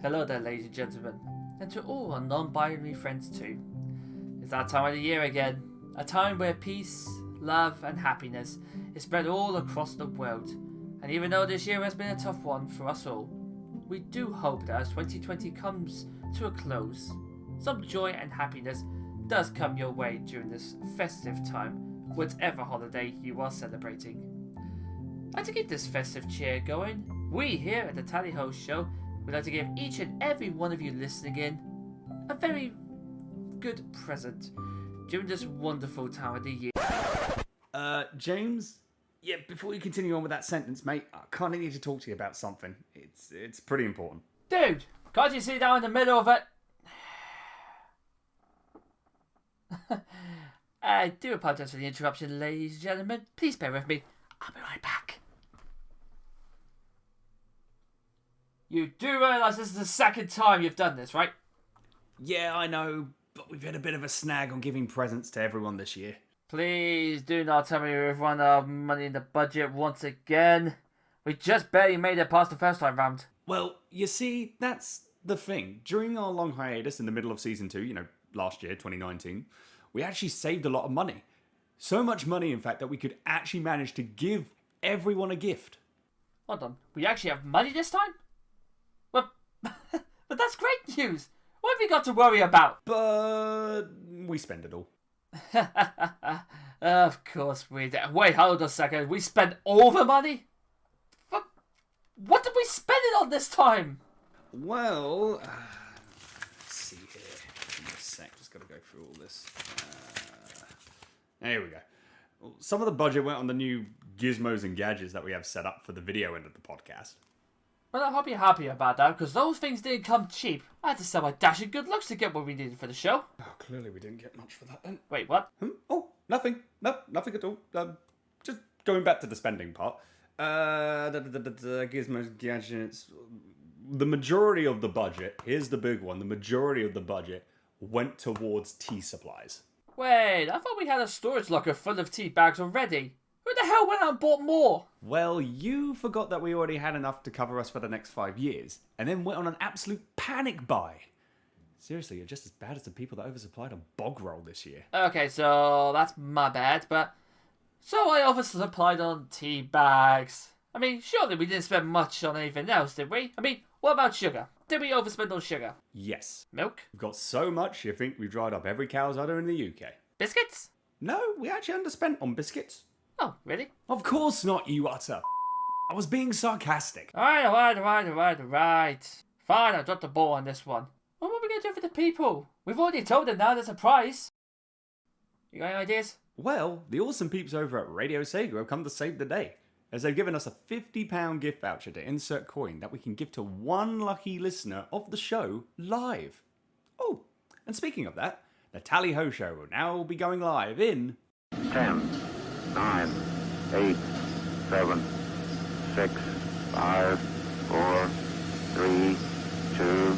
Hello there, ladies and gentlemen, and to all our non-binary friends too. It's that time of the year again, a time where peace, love and happiness is spread all across the world. And even though this year has been a tough one for us all, we do hope that as 2020 comes to a close, some joy and happiness does come your way during this festive time, whatever holiday you are celebrating. And to keep this festive cheer going, we here at the Tally Ho Show would like to give each and every one of you listening in a very good present during this wonderful time of the year. James? Yeah, before you continue on with that sentence, mate, I kind of need to talk to you about something. It's pretty important. Dude, can't you see down in the middle of it? I do apologize for the interruption, ladies and gentlemen. Please bear with me. I'll be right back. You do realise this is the second time you've done this, right? Yeah, I know, but we've had a bit of a snag on giving presents to everyone this year. Please do not tell me we've run out of money in the budget once again. We just barely made it past the first time round. Well, you see, that's the thing. During our long hiatus in the middle of Season 2, last year, 2019, we actually saved a lot of money. So much money, in fact, that we could actually manage to give everyone a gift. Hold on, we actually have money this time? But that's great news! What have you got to worry about? But we spend it all. Of course we did. Wait, hold a second. We spent all the money? But what did we spend it on this time? Well, let's see here. Give me a sec. Just got to go through all this. There we go. Some of the budget went on the new gizmos and gadgets that we have set up for the video end of the podcast. Well, I hope you're happy about that, because those things didn't come cheap. I had to sell my dashing good looks to get what we needed for the show. Oh, clearly we didn't get much for that then. Wait, what? Oh, nothing. No, nothing at all. Just going back to the spending part. Gizmos, gadgets. The majority of the budget, here's the big one, the majority of the budget went towards tea supplies. Wait, I thought we had a storage locker full of tea bags already. Who the hell went out and bought more? Well, you forgot that we already had enough to cover us for the next 5 years, and then went on an absolute panic buy. Seriously, you're just as bad as the people that oversupplied a bog roll this year. Okay, so that's my bad, but... So I oversupplied on tea bags. I mean, surely we didn't spend much on anything else, did we? I mean, what about sugar? Did we overspend on sugar? Yes. Milk? We've got so much, you think we've dried up every cow's udder in the UK. Biscuits? No, we actually underspent on biscuits. Oh, really? Of course not, you utter. I was being sarcastic. Alright. Fine, I dropped the ball on this one. What are we going to do for the people? We've already told them now there's a prize. You got any ideas? Well, the awesome peeps over at RadioSEGA have come to save the day, as they've given us a £50 gift voucher to insert coin that we can give to one lucky listener of the show live. Oh, and speaking of that, the Tally Ho Show will now be going live in 10, 9, 8, 7, 6, 5, 4, 3, 2.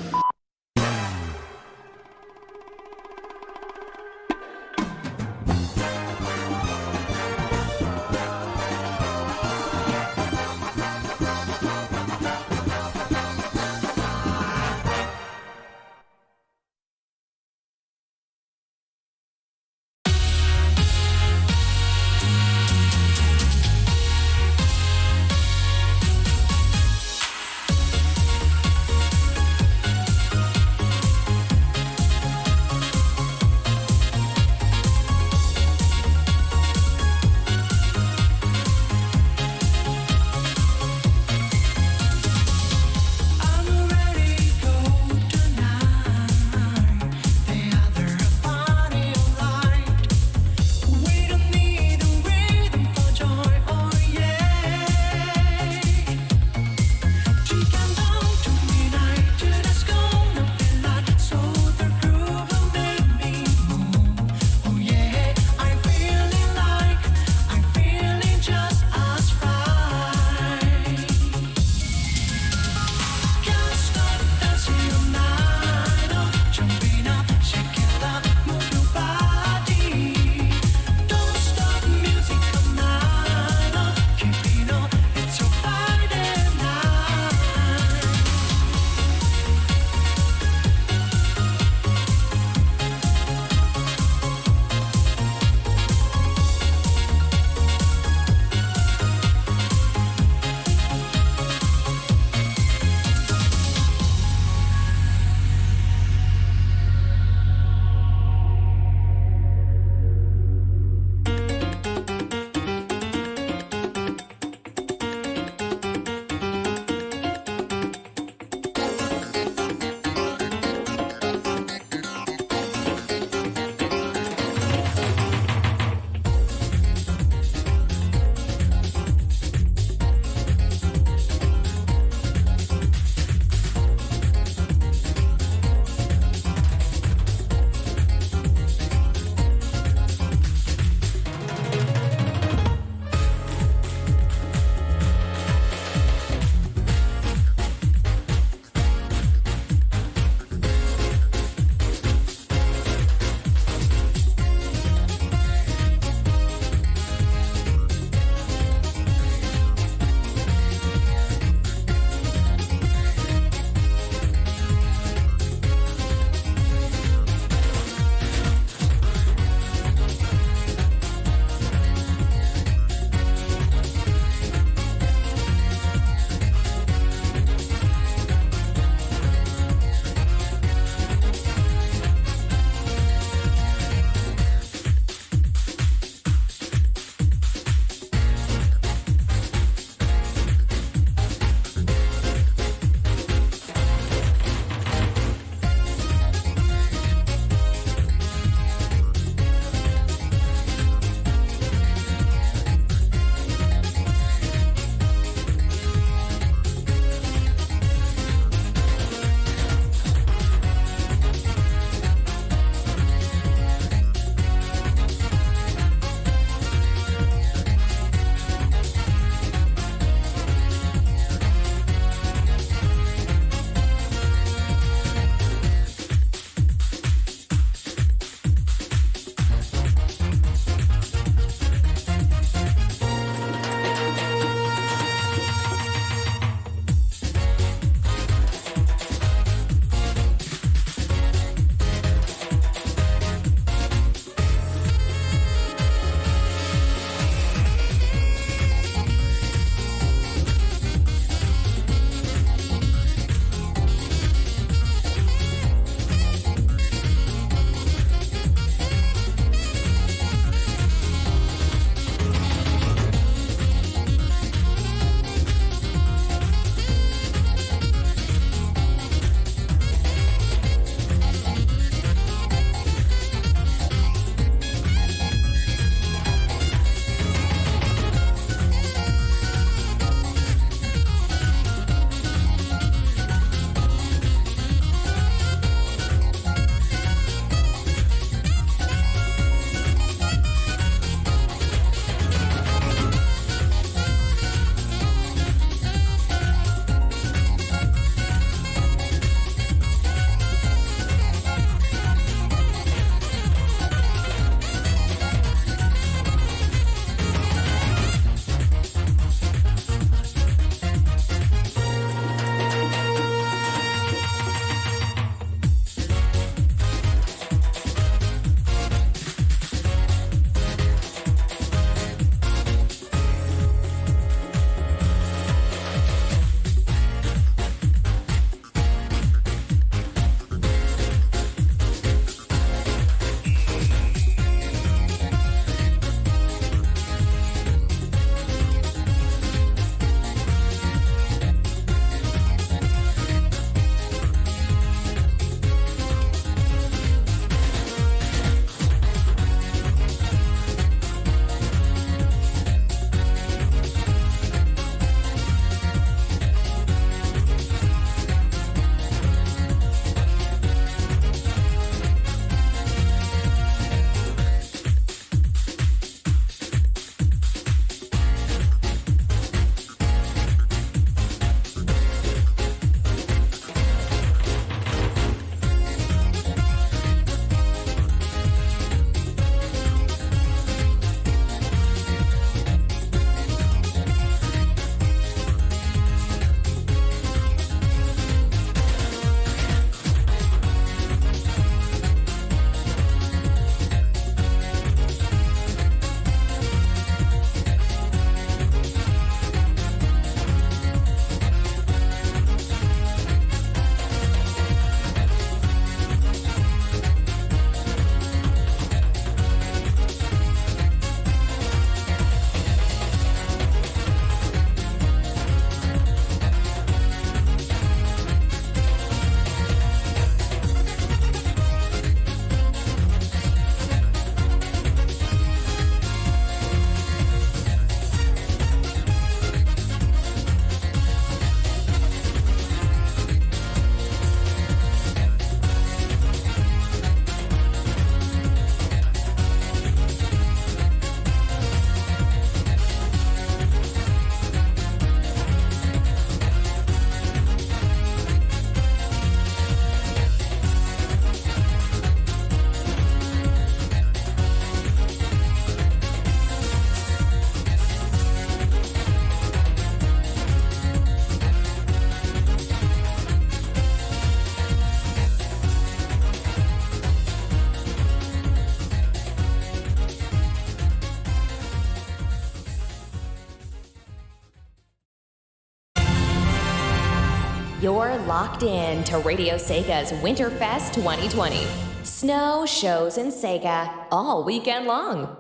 You're locked in to Radio Sega's WinterFest 2020. Snow, shows, and Sega all weekend long.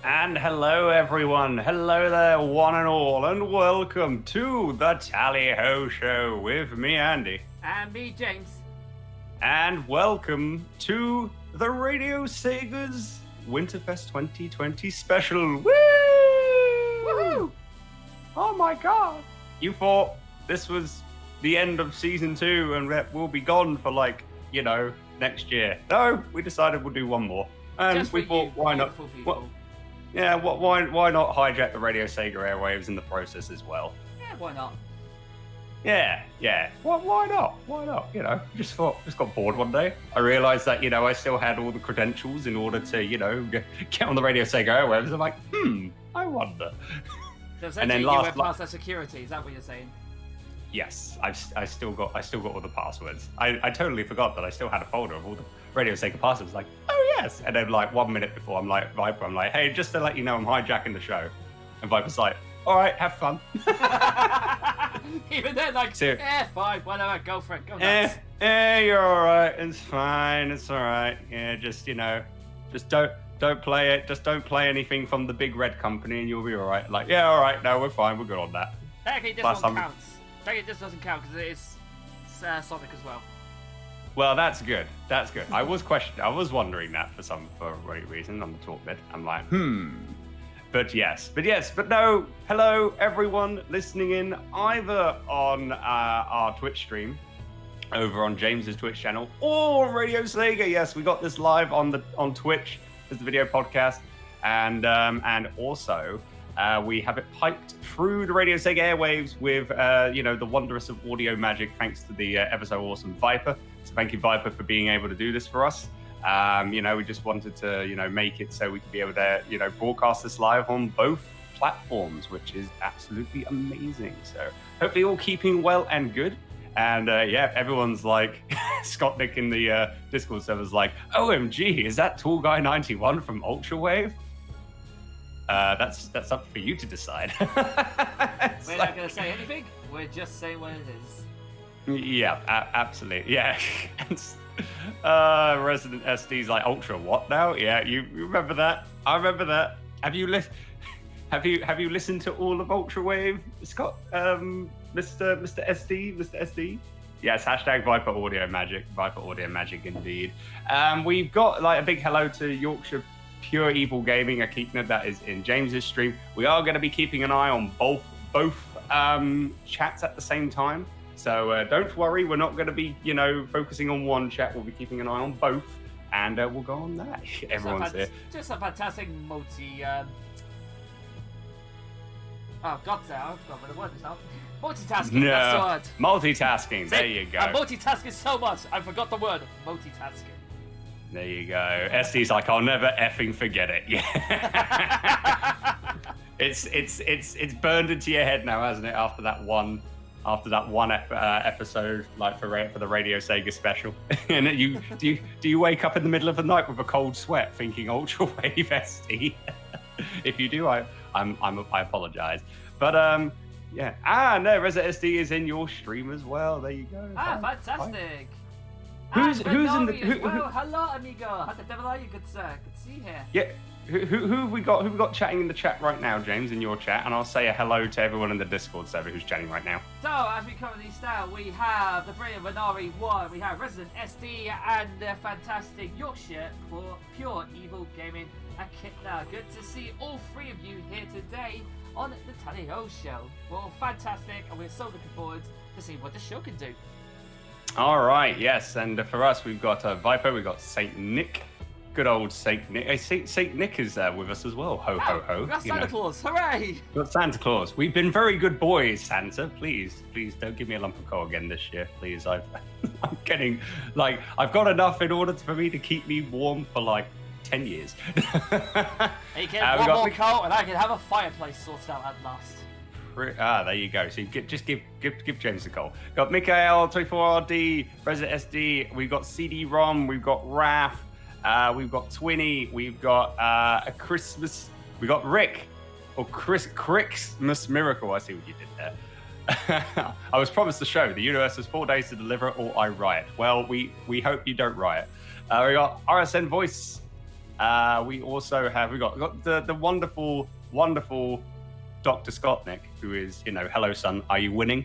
And hello everyone, hello there one and all, and welcome to the Tally-Ho Show with me, Andy. And me, James. And welcome to the Radio Sega's WinterFest 2020 special. Woo! Woohoo! Oh my god! You thought this was the end of season 2 and that we'll be gone for next year. No, we decided we'll do one more. And Just we for thought, you, why not? beautiful people. Yeah, why not hijack the Radio Sega airwaves in the process as well? Yeah, why not? Yeah. Why not? Why not? Just got bored one day. I realised that, I still had all the credentials in order to, get on the Radio Sega airwaves. I'm like, I wonder. So And then you went last- past that security, is that what you're saying? Yes, I still got all the passwords. I totally forgot that I still had a folder of all the Radio Sega passwords. Like, oh yes. And then 1 minute before, I'm like, Viper, I'm like, hey, just to let you know, I'm hijacking the show. And Viper's like, all right, have fun. Even then, fine, whatever, go for it, go nuts. You're all right. It's fine. It's all right. Yeah, just don't play it. Just don't play anything from the big red company, and you'll be all right. Like, yeah, all right. No, we're fine. We're good on that. Technically, this Last one time- counts. Technically, this doesn't count because it is Sonic as well. Well, that's good. That's good. I was wondering that for a right reason on the talk bit. I'm like, But no. Hello, everyone listening in either on our Twitch stream over on James's Twitch channel or Radio Sega. Yes, we got this live on Twitch as the video podcast, and also we have it piped through the Radio Sega airwaves with the wondrous of audio magic, thanks to the ever so awesome Viper. So thank you, Viper, for being able to do this for us. We just wanted to, make it so we could be able to, broadcast this live on both platforms, which is absolutely amazing. So hopefully all keeping well and good. And everyone's like, Scott Nick in the Discord server's like, OMG, is that Tall Guy 91 from Ultrawave? That's up for you to decide. We're not going to say anything, we're just saying what it is. Yeah, absolutely. Yeah. Resident SD's like, Ultra what now? Yeah, you remember that? I remember that. Have you listened to all of Ultrawave, Scott? Mr. SD? Yes, hashtag Viper Audio Magic indeed. We've got a big hello to Yorkshire Pure Evil Gaming, a keepner that is in James's stream. We are going to be keeping an eye on both chats at the same time. So don't worry, we're not going to be, focusing on one chat. We'll be keeping an eye on both, and we'll go on that. Everyone's here. Just a fantastic multitasking. I've got the word now. Multitasking. No, That's the word. multitasking. There you go. I'm multitasking so much, I forgot the word. Multitasking. There you go. SD's like, I'll never effing forget it. Yeah. it's burned into your head now, hasn't it? After that one episode, for the Radio Sega special. And do you wake up in the middle of the night with a cold sweat thinking Ultrawave SD? If you do, I apologize. But yeah. No, Reza SD is in your stream as well. There you go. Fantastic. Who's in the Well, hello, amigo. How the devil are you, good sir? Good to see you here. Yeah. Who have we got? Who have we got chatting in the chat right now, James? In your chat, and I'll say a hello to everyone in the Discord server who's chatting right now. So, as we currently stand, we have the brilliant Renari 1, we have Resident SD, and the fantastic Yorkshire Pure Evil Gaming, and Kitna. Good to see all three of you here today on the Tally-Ho Show. Well, fantastic, and we're so looking forward to seeing what the show can do. All right, yes, and for us, we've got Viper, we've got Saint Nick. Good old Saint Nick. Hey, Saint Nick is with us as well. Ho, ho, ho. We got Santa Claus. Hooray! We've got Santa Claus. We've been very good boys, Santa. Please don't give me a lump of coal again this year. Please, I'm getting, like, I've got enough in order for me to keep me warm for, like, 10 years. Hey, kid, one more coal and I can have a fireplace sorted out at last. There you go. So you just give James a call. Got Mikael, 24RD, Resident SD. We've got CD-ROM. We've got Raph. We've got Twinny. We've got a Christmas. We got Rick, or Christmas Miracle. I see what you did there. I was promised the show. The universe has 4 days to deliver, or I riot. Well, we hope you don't riot. We got RSN Voice. We also have we got the wonderful Dr. Scottnick, who is, hello, son. Are you winning?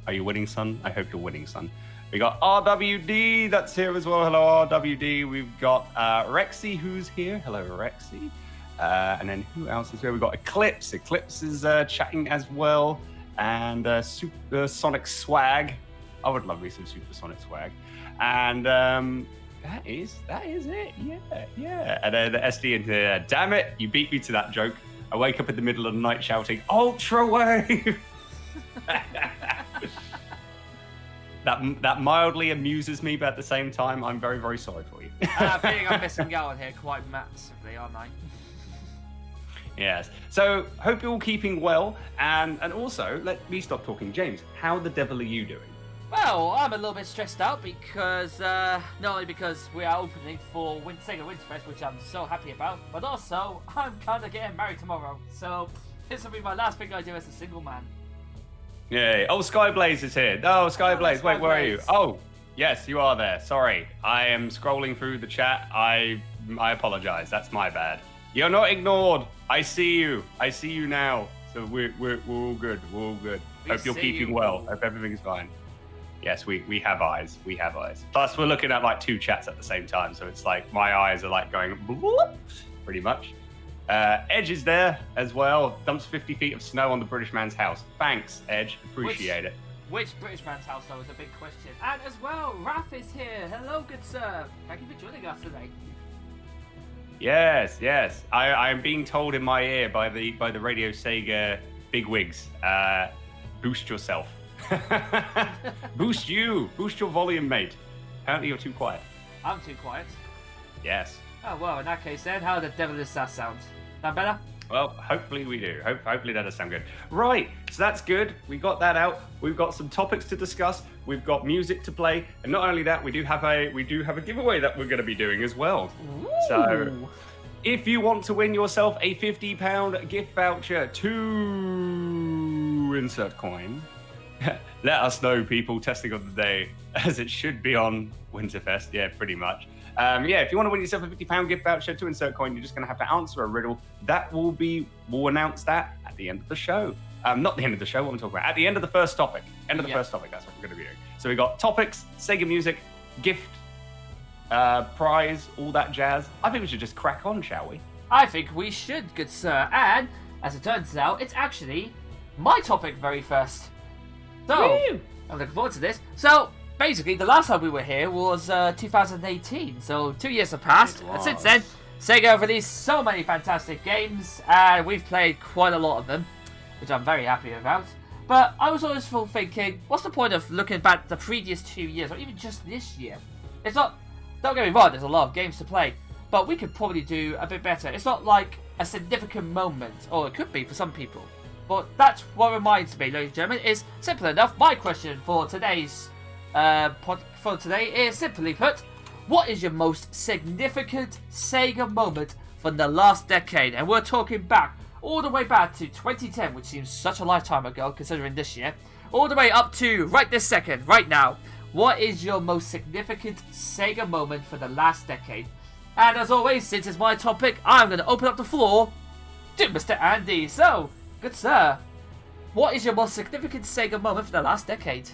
Are you winning, son? I hope you're winning, son. We got RWD, that's here as well. Hello, RWD. We've got Rexy, who's here. Hello, Rexy. And then who else is here? We've got Eclipse. Eclipse is chatting as well. And Supersonic Swag. I would love me some Supersonic Swag. And that is it. Yeah. And then the SD in here. Damn it, you beat me to that joke. I wake up in the middle of the night shouting, Ultra Wave! That mildly amuses me, but at the same time, I'm very, very sorry for you. I think I'm missing out on here quite massively, aren't I? Yes. So, hope you're all keeping well. And also, let me stop talking. James, how the devil are you doing? Well, I'm a little bit stressed out because, not only because we are opening for SEGA WinterFest, which I'm so happy about, but also, I'm kind of getting married tomorrow. So, this will be my last thing I do as a single man. Yay. Oh, Skyblaze is here. Oh, Skyblaze. Wait, where are you? Oh, yes, you are there. Sorry. I am scrolling through the chat. I apologize. That's my bad. You're not ignored. I see you. I see you now. So we're all good. We're all good. Hope you're keeping well. Hope everything's fine. Yes, we have eyes. We have eyes. Plus, we're looking at like 2 chats at the same time. So it's like my eyes are like going pretty much. Edge is there as well. Dumps 50 feet of snow on the British man's house. Thanks, Edge. Appreciate it. Which British man's house, though, is a big question. And as well, Raph is here. Hello, good sir. Thank you for joining us today. Yes. I am being told in my ear by the RadioSEGA bigwigs. Boost yourself. Boost your volume, mate. Apparently you're too quiet. I'm too quiet. Yes. Oh, well, in that case then, how the devil does that sound? Sound better? Well, hopefully we do. Hopefully that does sound good. Right, so that's good. We got that out. We've got some topics to discuss. We've got music to play, and not only that, we do have a giveaway that we're going to be doing as well. Ooh. So, if you want to win yourself a £50 gift voucher to insert coin, let us know, people. Testing of the day, as it should be on WinterFest. Yeah, pretty much. If you want to win yourself a £50 gift voucher to insert coin, you're just going to have to answer a riddle. We'll announce that at the end of the show. Not the end of the show, what I'm talking about. At the end of the first topic. First topic, that's what we're going to be doing. So we got topics, Sega music, gift, prize, all that jazz. I think we should just crack on, shall we? I think we should, good sir. And, as it turns out, it's actually my topic very first. So, Woo! I'm looking forward to this. So, basically, the last time we were here was 2018, so 2 years have passed, and since then, Sega have released so many fantastic games, and we've played quite a lot of them, which I'm very happy about. But I was always still thinking, what's the point of looking back the previous 2 years, or even just this year? It's not, don't get me wrong, there's a lot of games to play, but we could probably do a bit better. It's not like a significant moment, or it could be for some people. But that's what reminds me, ladies and gentlemen, is simple enough. My question for today's today is, simply put, what is your most significant Sega moment from the last decade? And we're talking back, all the way back to 2010, which seems such a lifetime ago, considering this year, all the way up to right this second, right now. What is your most significant Sega moment for the last decade? And as always, since it's my topic, I'm going to open up the floor to Mr. Andy. So, good sir, what is your most significant Sega moment for the last decade?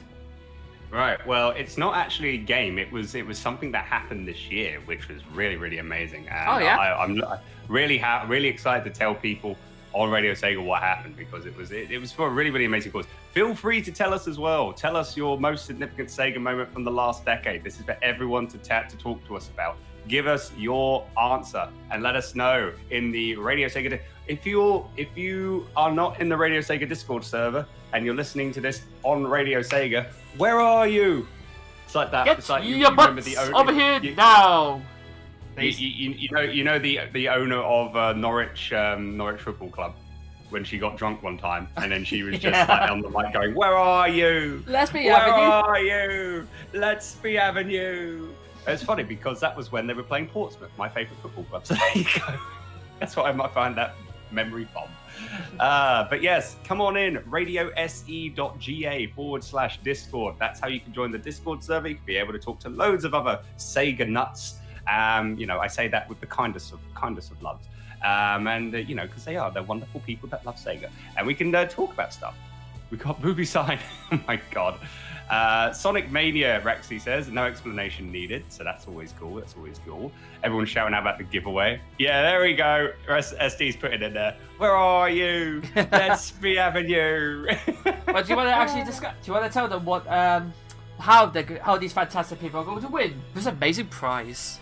Right. Well, it's not actually a game. It was something that happened this year, which was really, really amazing. And oh yeah. I'm really excited to tell people on Radio Sega what happened, because it was for a really, really amazing cause. Feel free to tell us as well. Tell us your most significant Sega moment from the last decade. This is for everyone to talk to us about. Give us your answer and let us know in the Radio Sega. If you are not in the Radio Sega Discord server and you're listening to this on Radio Sega, where are you? It's like that. Get it's like your butts over here now. You know the owner of Norwich Football Club, when she got drunk one time and then she was just like on the mic going, "Where are you? Let's be Where Avenue. are you? Let's be Avenue." It's funny because that was when they were playing Portsmouth, my favourite football club. So there you go. That's what I might find that memory from. But yes, come on in, radiose.ga/Discord. That's how you can join the Discord server. You can be able to talk to loads of other Sega nuts. I say that with the kindest of loves. Because they're wonderful people that love Sega. And we can talk about stuff. We got movie sign. Oh my God. Sonic Mania, Rexy says, no explanation needed. So that's always cool. Everyone's shouting out about the giveaway. Yeah, there we go. SD's putting it in there. Where are you? Let's be having you. But do you want to actually discuss? Do you want to tell them what, how these fantastic people are going to win this amazing prize?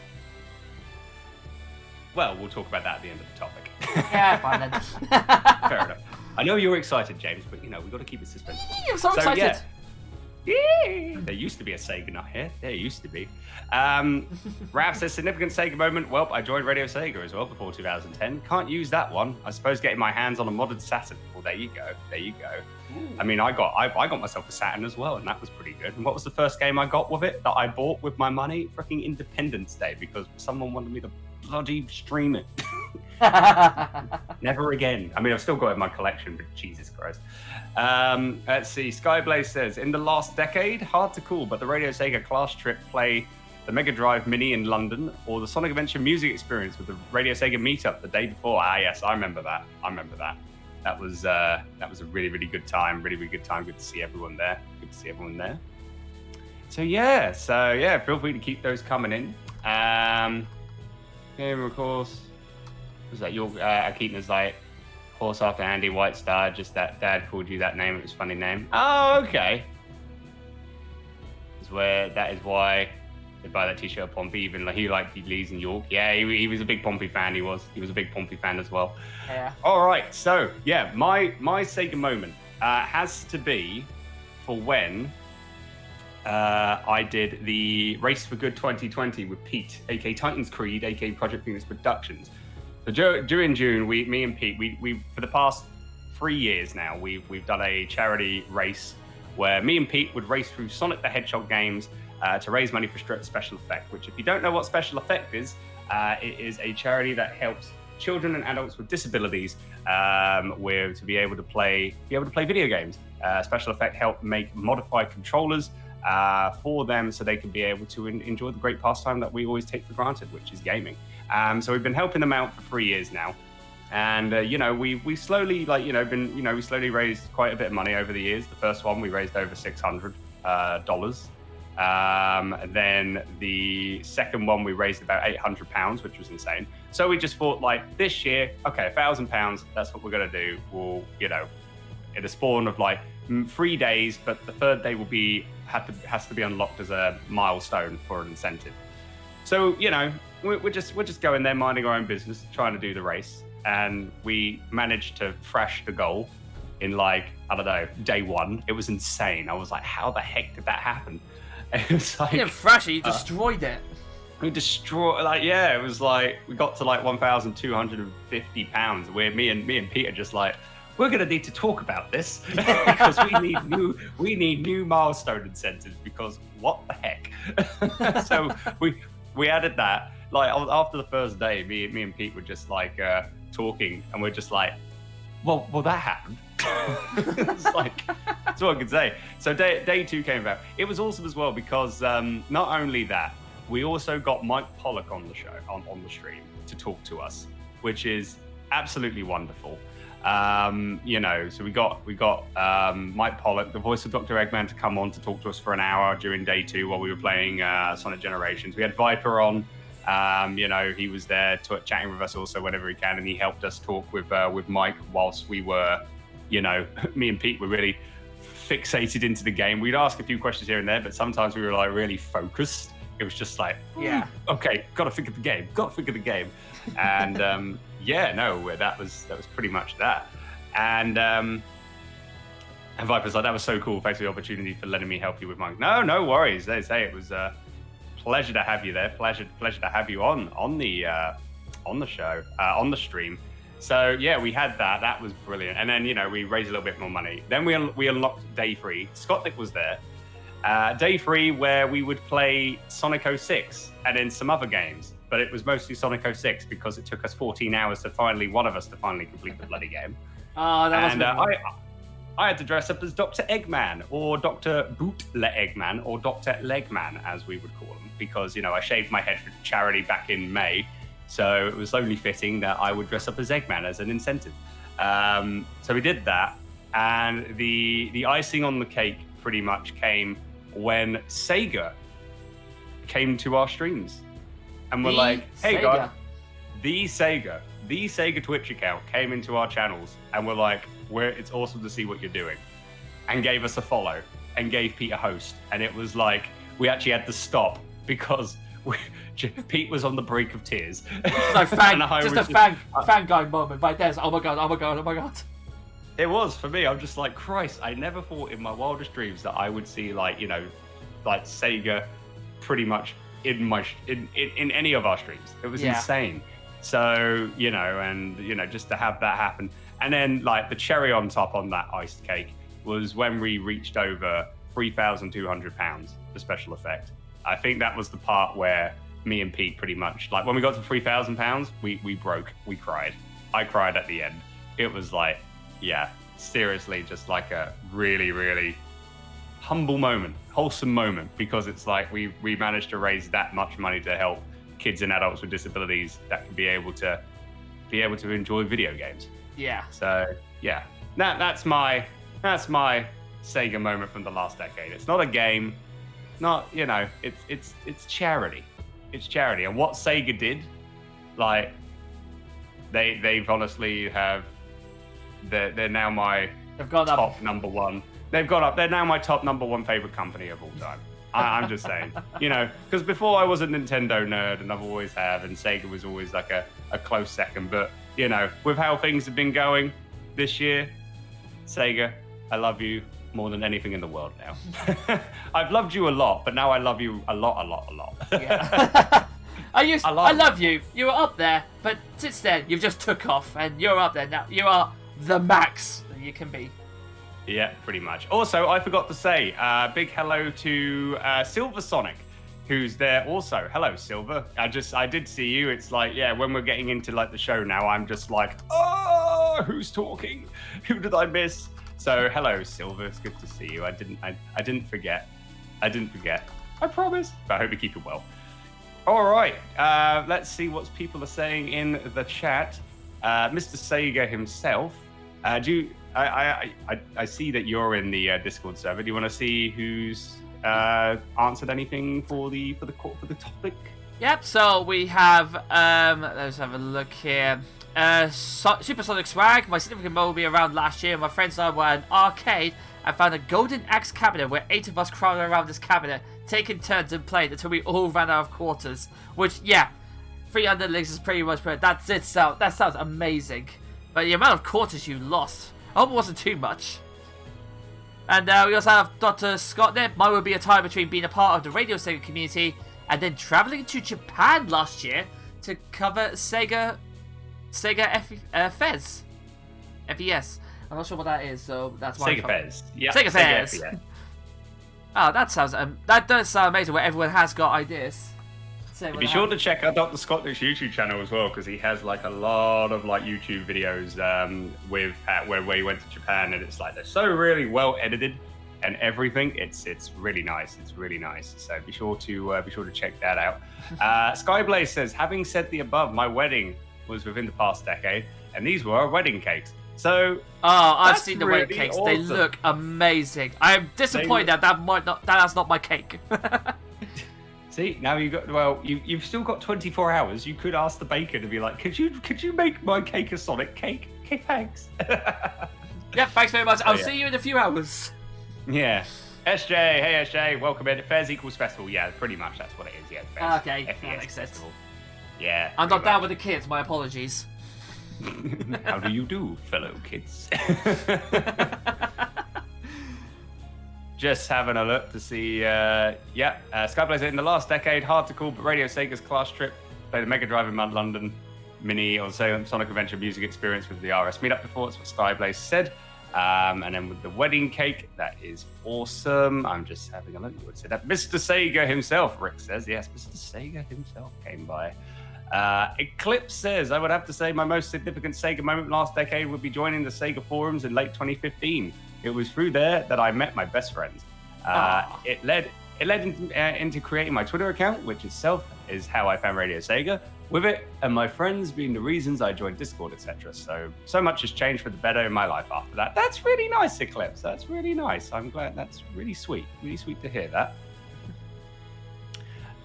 Well, we'll talk about that at the end of the topic. Yeah, fine then. Fair enough. I know you're excited, James, but we've got to keep it suspenseful. I'm so excited. Yeah. There used to be a Sega nut here. There used to be. Rav says, significant Sega moment. Well, I joined Radio Sega as well before 2010. Can't use that one. I suppose getting my hands on a modded Saturn. Well, there you go. Ooh. I mean, I got myself a Saturn as well, and that was pretty good. And what was the first game I got with it that I bought with my money? Freaking Independence Day, because someone wanted me to bloody stream it. Never again. I mean, I've still got it in my collection, but Jesus Christ. Let's see. Skyblaze says, in the last decade, hard to call, but the Radio Sega class trip play the Mega Drive Mini in London, or the Sonic Adventure music experience with the Radio Sega meetup the day before. Yes, I remember that. That was a really, really good time. Really, really good time. Good to see everyone there. So yeah, feel free to keep those coming in. Game, of course. Was that your Akita's like horse after Andy White Star? Just that Dad called you that name. It was a funny name. Oh, okay. That is why they buy that T-shirt of Pompey. Even like he liked Lee's in York. Yeah, he was a big Pompey fan. He was a big Pompey fan as well. Yeah. All right. So yeah, my Sega moment has to be for when I did the Race for Good 2020 with Pete, aka Titans Creed, aka Project Phoenix Productions. So during June, me and Pete, we for the past 3 years now, we've done a charity race where me and Pete would race through Sonic the Hedgehog games to raise money for Special Effect. Which, if you don't know what Special Effect is, it is a charity that helps children and adults with disabilities to be able to play video games. Special Effect help make modified controllers for them so they can be able to enjoy the great pastime that we always take for granted, which is gaming. So we've been helping them out for 3 years now, and we slowly we slowly raised quite a bit of money over the years. The first one we raised over $600. Then the second one we raised about £800, which was insane. So we just thought, like, this year, okay, £1,000. That's what we're gonna do. We'll in a spawn of like 3 days, but the third day has to be unlocked as a milestone for an incentive. So we're just going there, minding our own business, trying to do the race, and we managed to thrash the goal in day one. It was insane. I was like, how the heck did that happen? It was like, you didn't thrash it, you destroyed it. We destroyed, it was like, we got to like £1,250, where me and Pete are just like, we're going to need to talk about this because we need new milestone incentives, because what the heck? So we added that. Like, after the first day, me and Pete were just like talking, and we're just like, well, that happened. It's like, that's all I can say. So day two came about. It was awesome as well because not only that, we also got Mike Pollock on the show, on the stream, to talk to us, which is absolutely wonderful. So we got Mike Pollock, the voice of Dr. Eggman, to come on to talk to us for an hour during day two while we were playing Sonic Generations. We had Viper on, You know, he was there chatting with us also whenever he can, and he helped us talk with Mike whilst we were, you know, me and Pete were really fixated into the game. We'd ask a few questions here and there, but sometimes we were like really focused. It was just like, okay, gotta think of the game, and yeah, no, that was pretty much that. And Viper's like, that was so cool. Thanks for the opportunity for letting me help you with mine. No worries. They say it was a pleasure to have you there. Pleasure to have you on the show, on the stream. So yeah, we had that. That was brilliant. And then, you know, we raised a little bit more money. Then we unlocked day 3. Scotlick was there. Day 3 where we would play Sonic 06 and then some other games. But it was mostly Sonic 06 because it took us 14 hours to one of us to finally complete the bloody game. Oh, that was I had to dress up as Dr. Eggman, or Dr. Bootleg Eggman, or Dr. Legman, as we would call him, because, you know, I shaved my head for charity back in May, so it was only fitting that I would dress up as Eggman as an incentive. So we did that, and the icing on the cake pretty much came when SEGA came to our streams. And we're like, hey guys, the SEGA Twitch account came into our channels, and we're like, it's awesome to see what you're doing, and gave us a follow and gave Pete a host. And it was like, we actually had to stop because Pete was on the brink of tears. No, fangirl moment right there. Oh my god. It was for me. I'm just like, Christ, I never thought in my wildest dreams that I would see, like, you know, like SEGA pretty much in any of our streams. It was insane. So, you know, and, you know, just to have that happen. And then, like, the cherry on top on that iced cake was when we reached over £3,200 for special effect. I think that was the part where me and Pete pretty much, like, when we got to £3,000, we broke. We cried. I cried at the end. It was like, yeah, seriously, just like a really, really humble moment, wholesome moment, because it's like we managed to raise that much money to help kids and adults with disabilities that can be able to enjoy video games. Yeah. So yeah, that's my SEGA moment from the last decade. It's not a game, not, you know, it's charity. It's charity. And what SEGA did, like, they've honestly they're now my top number one. They've gone up. They're now my top number one favorite company of all time. I'm just saying, you know, because before I was a Nintendo nerd, and I've always have, and SEGA was always like a close second. But, you know, with how things have been going this year, SEGA, I love you more than anything in the world now. I've loved you a lot, but now I love you a lot. Yeah. I love you. You were up there, but since then you've just took off, and you're up there now. You are the max that you can be. Yeah, pretty much. Also, I forgot to say, big hello to Silver Sonic, who's there also. Hello, Silver. I did see you. It's like, yeah, when we're getting into like the show now, I'm just like, oh, who's talking? Who did I miss? So, hello, Silver. It's good to see you. I didn't forget. I promise. But I hope you keep it well. All right. Let's see what people are saying in the chat. Mr. SEGA himself. I see that you're in the Discord server. Do you want to see who's answered anything for the topic? Yep. So we have let's have a look here. Supersonic Swag. My significant other will be around last year. My friends and I were at an arcade and found a golden axe cabinet where 8 of us crowded around this cabinet, taking turns and played until we all ran out of quarters. Which, yeah, 300 links is pretty much. That's it. So that sounds amazing. But the amount of quarters you lost, I hope it wasn't too much. And we also have Dr. Scott there. Mine would be a time between being a part of the RadioSEGA community and then traveling to Japan last year to cover SEGA FES. FES. I'm not sure what that is, so that's why. SEGA FES. Yeah. SEGA FES. Oh, that does sound amazing. Where everyone has got ideas. Be sure to check out Dr. Scott's YouTube channel as well, because he has like a lot of like YouTube videos with where he went to Japan, and it's like they're so really well edited and everything. It's really nice. It's really nice. So be sure to check that out. Skyblaze says, having said the above, my wedding was within the past decade, and these were our wedding cakes. So I've seen the really wedding cakes. awesome. They look amazing. I'm disappointed that's not my cake. See, now you've still got 24 hours. You could ask the baker to be like, could you make my cake a Sonic cake? Okay, thanks. Yeah, thanks very much. I'll see you in a few hours. Yeah. SJ, hey SJ, welcome in. Fairs equals festival. Yeah, pretty much that's what it is. Yeah, Fairs. Okay, FES that makes sense. festival. Yeah. I'm not down with the kids, my apologies. How do you do, fellow kids? Just having a look to see, Skyblazer in the last decade, hard to call, but Radio Sega's Class Trip, played the Mega Drive in London, Mini on Sonic Adventure Music Experience with the RS Meetup before, that's what Skyblaze said. And then with the wedding cake, that is awesome. I'm just having a look. You would say that Mr. Sega himself, Rick says, yes, Mr. Sega himself came by. Eclipse says, I would have to say my most significant Sega moment last decade would be joining the Sega forums in late 2015. It was through there that I met my best friends. It led into creating my Twitter account, which itself is how I found Radio Sega. With it and my friends being the reasons I joined Discord, etc. So much has changed for the better in my life after that. That's really nice, Eclipse. That's really nice. I'm glad. That's really sweet. Really sweet to hear that.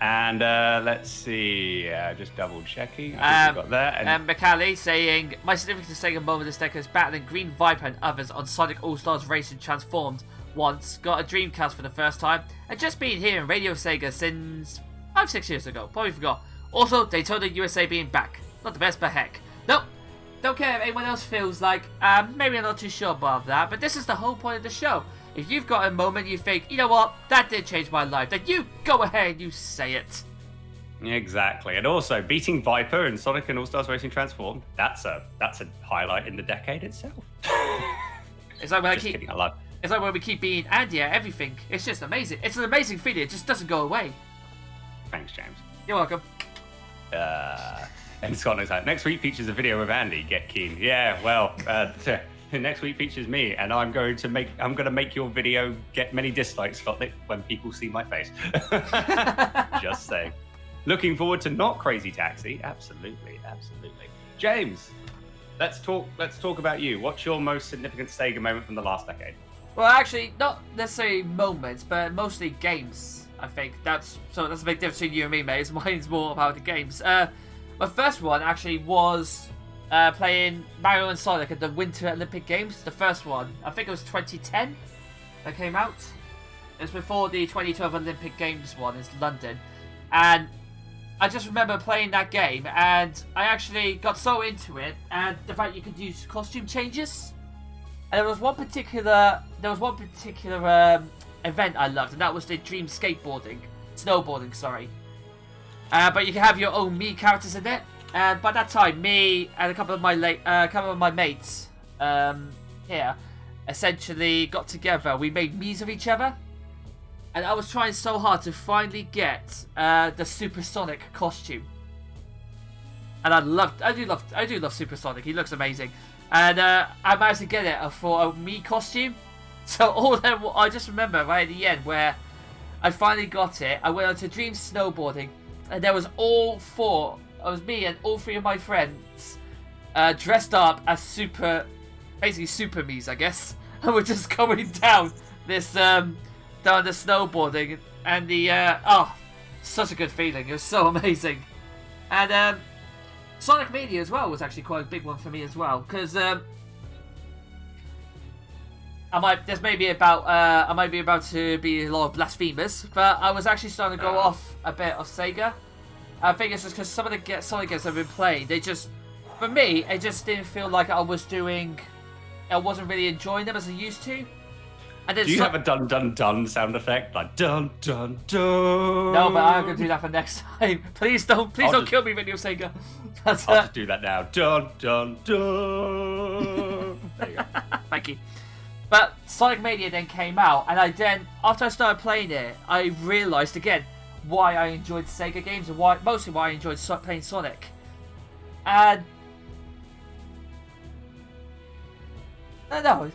And let's see, just double checking. I think we got that. And McCallie saying, my significant Sega moment this decade is battling Green Viper and others on Sonic All-Stars Racing Transformed once, got a Dreamcast for the first time, and just been here in Radio Sega since 5-6 years ago. Probably forgot. Also, Daytona USA being back. Not the best, but heck. Nope. Don't care if anyone else feels like, maybe I'm not too sure about that, but this is the whole point of the show. If you've got a moment you think, you know what, that did change my life, then you go ahead and you say it. Exactly. And also, beating Viper in Sonic and All-Stars Racing Transformed, that's a highlight in the decade itself. It's like when It's like when we keep beating Andy at everything. It's just amazing. It's an amazing feeling. It just doesn't go away. Thanks, James. You're welcome. And Scott knows how. Next week features a video of Andy. Get keen. Yeah, well, next week features me, and I'm going to make your video get many dislikes, Scott, when people see my face. Just saying. Looking forward to not Crazy Taxi. Absolutely. James, let's talk about you. What's your most significant Sega moment from the last decade? Well, actually, not necessarily moments, but mostly games. I think that's a big difference between you and me, mate. Mine's more about the games. My first one actually was playing Mario and Sonic at the Winter Olympic Games. The first one, I think it was 2010 that came out. It was before the 2012 Olympic Games one in London. And I just remember playing that game, and I actually got so into it, and the fact you could use costume changes. And there was one particular event I loved, and that was the Dream snowboarding, sorry. But you can have your own Mii characters in it. And by that time, me and a couple of my mates here essentially got together. We made Miis of each other, and I was trying so hard to finally get the Supersonic costume. And I do love Supersonic. He looks amazing, and I managed to get it for a Mii costume. So I just remember right at the end where I finally got it. I went on to Dream snowboarding, and there was me and all three of my friends dressed up as super Miis, I guess. And we're just going down this down the snowboarding, and such a good feeling. It was so amazing. And Sonic Mania as well was actually quite a big one for me as well, because I might be about to be a lot of blasphemers, but I was actually starting to go off a bit of Sega. I think it's just because some of the Sonic games I've been playing, for me, it just didn't feel like I wasn't really enjoying them as I used to. And then do you have a dun dun dun sound effect, like dun dun dun? No, but I'm gonna do that for next time. Please don't kill me, Radio Sega. I'll just do that now. Dun dun dun. There you go. Thank you. But Sonic Mania then came out, and after I started playing it, I realised again why I enjoyed Sega games, and mostly why I enjoyed playing Sonic. And I don't know.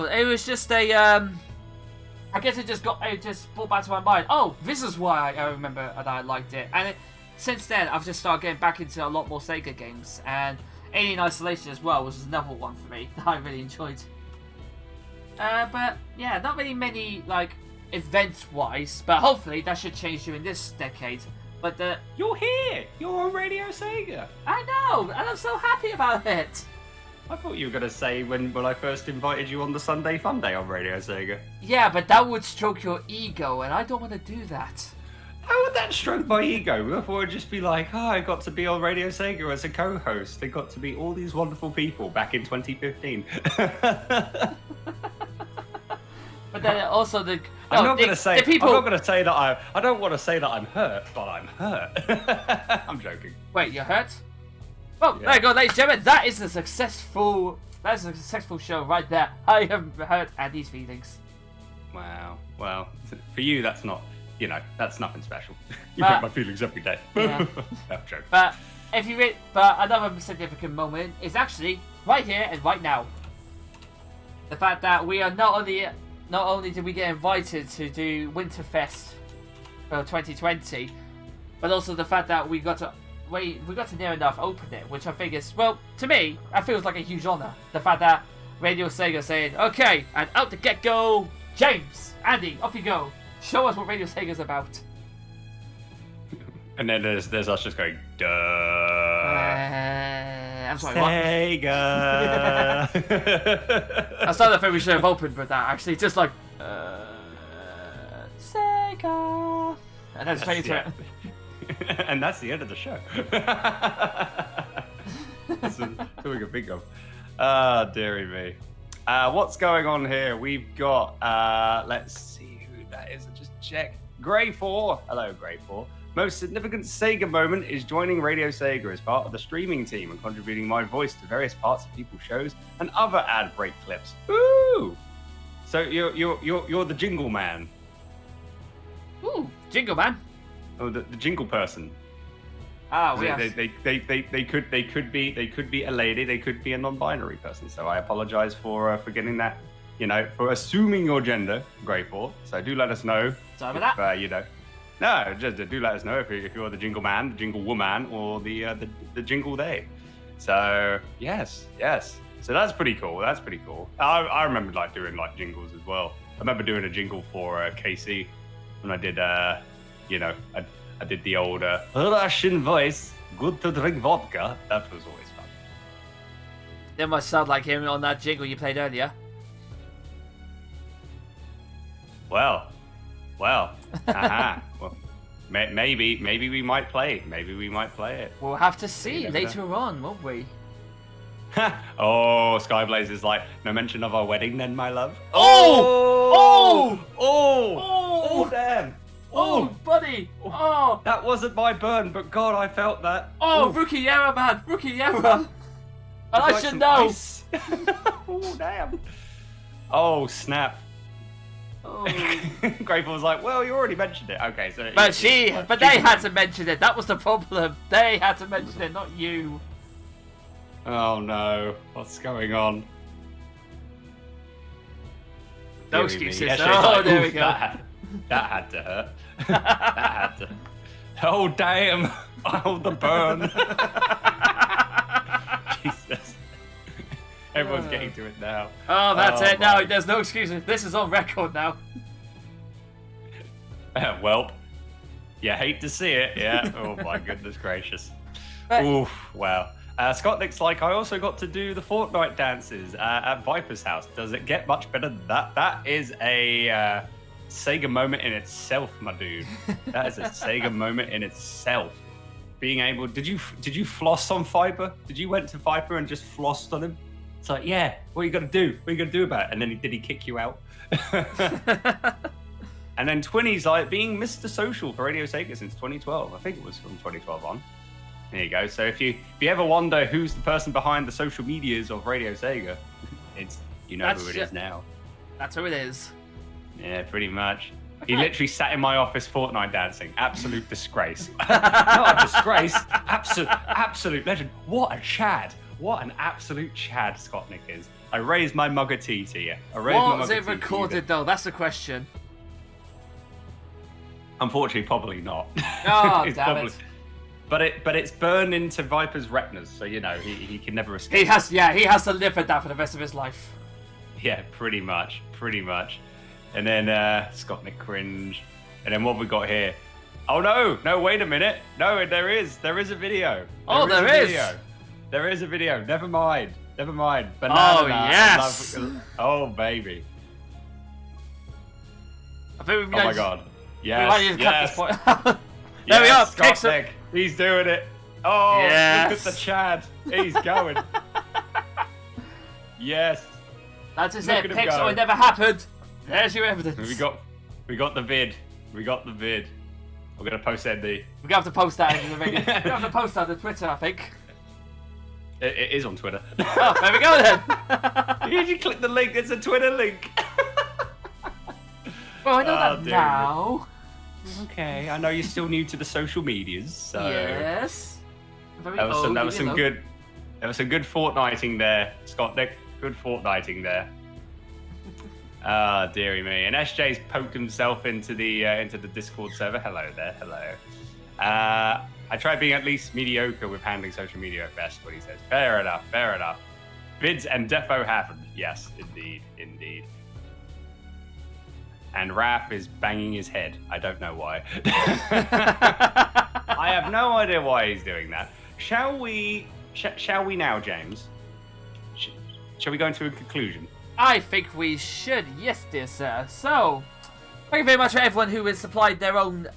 It was just I guess it just brought back to my mind. Oh, this is why I remember that I liked it. And since then, I've just started getting back into a lot more Sega games. And Alien Isolation as well was another one for me that I really enjoyed. But yeah, not really many event-wise, but hopefully that should change during this decade. But You're here! You're on Radio Sega! I know, and I'm so happy about it. I thought you were going to say when I first invited you on the Sunday Fun Day on Radio Sega. Yeah, but that would stroke your ego, and I don't want to do that. How would that stroke my ego? I thought it'd just be like, I got to be on Radio Sega as a co-host. They got to be all these wonderful people back in 2015. But then also I'm not going to say that I don't want to say that I'm hurt, but I'm hurt. I'm joking. Wait, you're hurt? Oh, Yeah. there you go, ladies and gentlemen. That is a successful show right there. I have hurt Andy's feelings. Wow. Well, for you, that's not. That's nothing special. You But- hurt my feelings every day. Yeah. I'm joking. But but another significant moment is actually right here and right now. The fact that we are not only did we get invited to do WinterFest for 2020, but also the fact that we got to near enough open it, which I think is, well, to me, that feels like a huge honour. The fact that Radio Sega saying, okay, and out the get-go, James, Andy, off you go. Show us what Radio Sega's about. And then there's us just going, duh. I'm sorry, what? Sega. That's not the thing we should have opened with that, actually. Just like, Sega. And then straight into it. And that's the end of the show. That's all we can think of. Ah, dearie me. What's going on here? We've got, let's see who that is. I'll just check. Grey4. Hello, Grey4. Most significant Sega moment is joining Radio Sega as part of the streaming team and contributing my voice to various parts of people's shows and other ad break clips. Ooh! So you're the jingle man. Ooh, Jingle Man. Oh, the jingle person. Ah, we They could be a lady, they could be a non-binary person. So I apologize for getting that, for assuming your gender, Grey4. So do let us know. Sorry about that. No, just do let us know if you're the jingle man, the jingle woman, or the jingle they. So yes. So that's pretty cool. I remember doing jingles as well. I remember doing a jingle for KC when I did I did the old Russian voice. Good to drink vodka. That was always fun. It must sound like him on that jingle you played earlier. Well. Well, maybe we might play. Maybe we might play it. We'll have to see never later on, won't we? Oh, Skyblaze is like, no mention of our wedding then, my love. Oh, Damn. Oh, buddy! Oh! That wasn't my burn, but God, I felt that. Oh, Oof. rookie error, man! Rookie error! And I Like should some know! ice. Oh, damn. Oh, snap. Oh. Grateful was like, well, you already mentioned it. Okay, so... But they had to mention it. That was the problem. They had to mention it, not you. Oh, no. What's going on? No Deary me. excuses. Yeah, she's Oh, like, there we "Oof, go." That had to hurt. That had to... Oh, damn. Oh, the burn. Jesus. Everyone's getting to it now. Oh, that's it. my- No, there's no excuses. This is on record now. Well, you hate to see it, yeah. Oh my goodness gracious. But- Oof, wow. Scott looks like I also got to do the Fortnite dances at Viper's house. Does it get much better than that? That is a Sega moment in itself, my dude. That is a Sega moment in itself. Being able, did you floss on Viper? Did you went to Viper and just flossed on him? It's like, yeah, what are you gonna do? What are you gonna do about it? And then did he kick you out? And then Twinny's like being Mr. Social for Radio Sega since 2012. I think it was from 2012 on. There you go. So if you ever wonder who's the person behind the social medias of Radio Sega, it's who it is now. That's who it is. Yeah, pretty much. He literally sat in my office Fortnite dancing. Absolute disgrace. Not a disgrace. Absolute legend. What a Chad. What an absolute Chad Scottnick is. I raised my mug of tea to you. Was it recorded though? That's the question. Unfortunately, probably not. Oh, It's damn probably- it. But it's burned into Viper's retinas, so he can never escape. He has to live with that for the rest of his life. Yeah, pretty much. And then Scottnik cringe. And then what we got here? Oh no, wait a minute. No, there is a video. There is a video. Never mind. Banana. Oh, yes. Oh, baby. I think Oh my god. Yes. We might even cut this point. There we are. Scottnik. He's doing it. Oh, yes. Look at the Chad. He's going. Yes. That's just Look it. at him go. Pixel, it never happened. There's your evidence. We got the vid. We're gonna post it. We're gonna have to post that into the video. We're gonna have to post that on Twitter, I think. It is on Twitter. Oh, there we go then. You click the link. It's a Twitter link. Well, I know that now. Okay, I know you're still new to the social medias, so yes. That was some good fortnighting there, Scottnik. Good fortnighting there. Ah, dearie me. And SJ's poked himself into the Discord server. Hello there. Hello. I tried being at least mediocre with handling social media at best. What he says. Fair enough. Vids and defo happened. Yes, indeed. And Raph is banging his head. I don't know why. I have no idea why he's doing that. Shall we now, James? Shall we go into a conclusion? I think we should, yes, dear sir. So, thank you very much for everyone who has supplied their own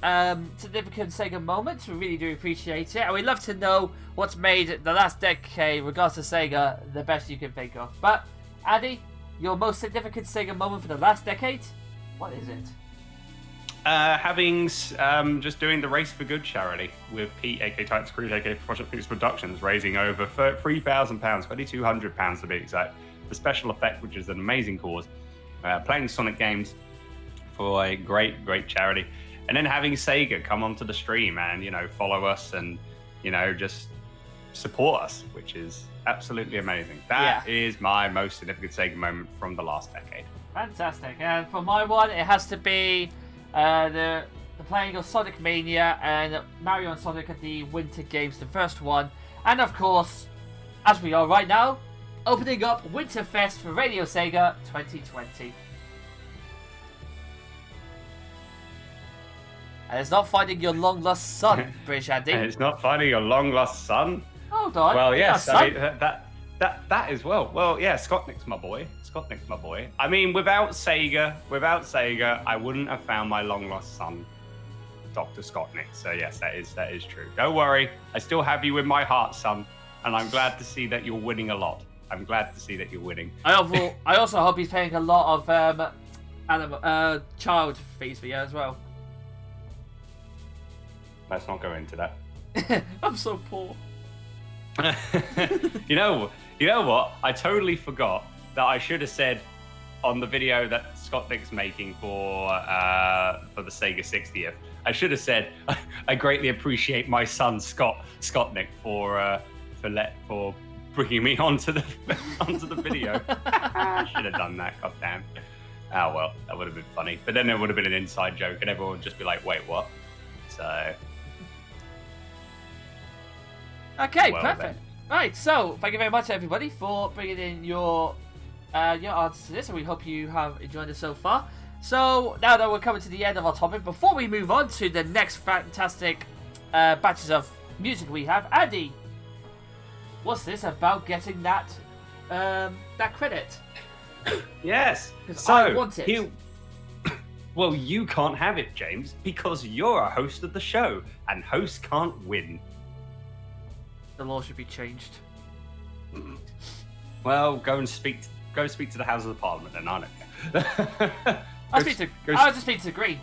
significant Sega moments. We really do appreciate it. And we'd love to know what's made the last decade, regards to Sega, the best you can think of. But, Addy, your most significant Sega moment for the last decade? What is it? Just doing the Race for Good charity with Pete, aka Titan Screw, aka Project Phoenix Productions, raising over £3,000, £2,200 to be exact, for Special Effect, which is an amazing cause. Playing Sonic games for a great charity, and then having Sega come onto the stream and follow us and just support us, which is absolutely amazing. That is my most significant Sega moment from the last decade. Fantastic. And for my one, it has to be the playing of Sonic Mania and Mario and Sonic at the Winter Games, the first one. And of course, as we are right now, opening up WinterFest for Radio Sega 2020. And it's not finding your long lost son, British Andy. And it's not finding your long lost son? Hold on. Well, yes, I mean, that as well. Well, yeah, Scottnik's my boy. I mean, without Sega, I wouldn't have found my long lost son, Dr. Scottnik. So yes, that is true. Don't worry, I still have you in my heart, son, and I'm glad to see that you're winning a lot. I also hope he's paying a lot of child fees for you as well. Let's not go into that. I'm so poor. You know what? I totally forgot that I should have said on the video that Scottnik's making for the Sega 60th. I should have said I greatly appreciate my son Scottnik for bringing me onto the video. I should have done that. Goddamn. Oh well, that would have been funny. But then it would have been an inside joke, and everyone would just be like, "Wait, what?" So. Okay, well, perfect. Then. Right, so thank you very much, everybody, for bringing in your answers to this, and we hope you have enjoyed it so far. So now that we're coming to the end of our topic, before we move on to the next fantastic batches of music we have, Andy, what's this about getting that credit? Yes. So I want it. Well, you can't have it, James, because you're a host of the show, and hosts can't win. The law should be changed. Well, go speak to the House of the Parliament, then. I don't care. I'll just speak to Green.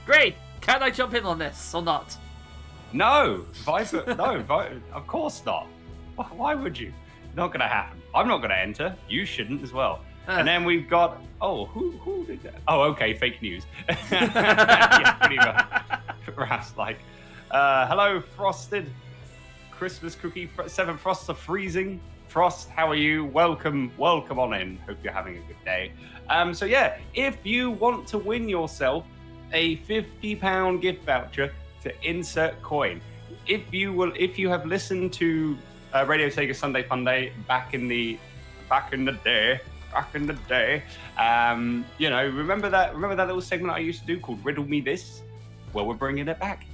Green, can I jump in on this or not? No, of course not. Why would you? Not gonna happen. I'm not gonna enter. You shouldn't as well. And then we've got who did that? Oh, okay, fake news. Yeah, pretty much. Perhaps like, hello, Frosted. Christmas cookie, 7 Frosts are freezing. Frost, how are you? Welcome on in. Hope you're having a good day. So yeah, if you want to win yourself a £50 gift voucher to insert coin, if you have listened to Radio Sega Sunday Fun Day back in the day, back in the day. You know, remember that little segment I used to do called Riddle Me This? Well, we're bringing it back.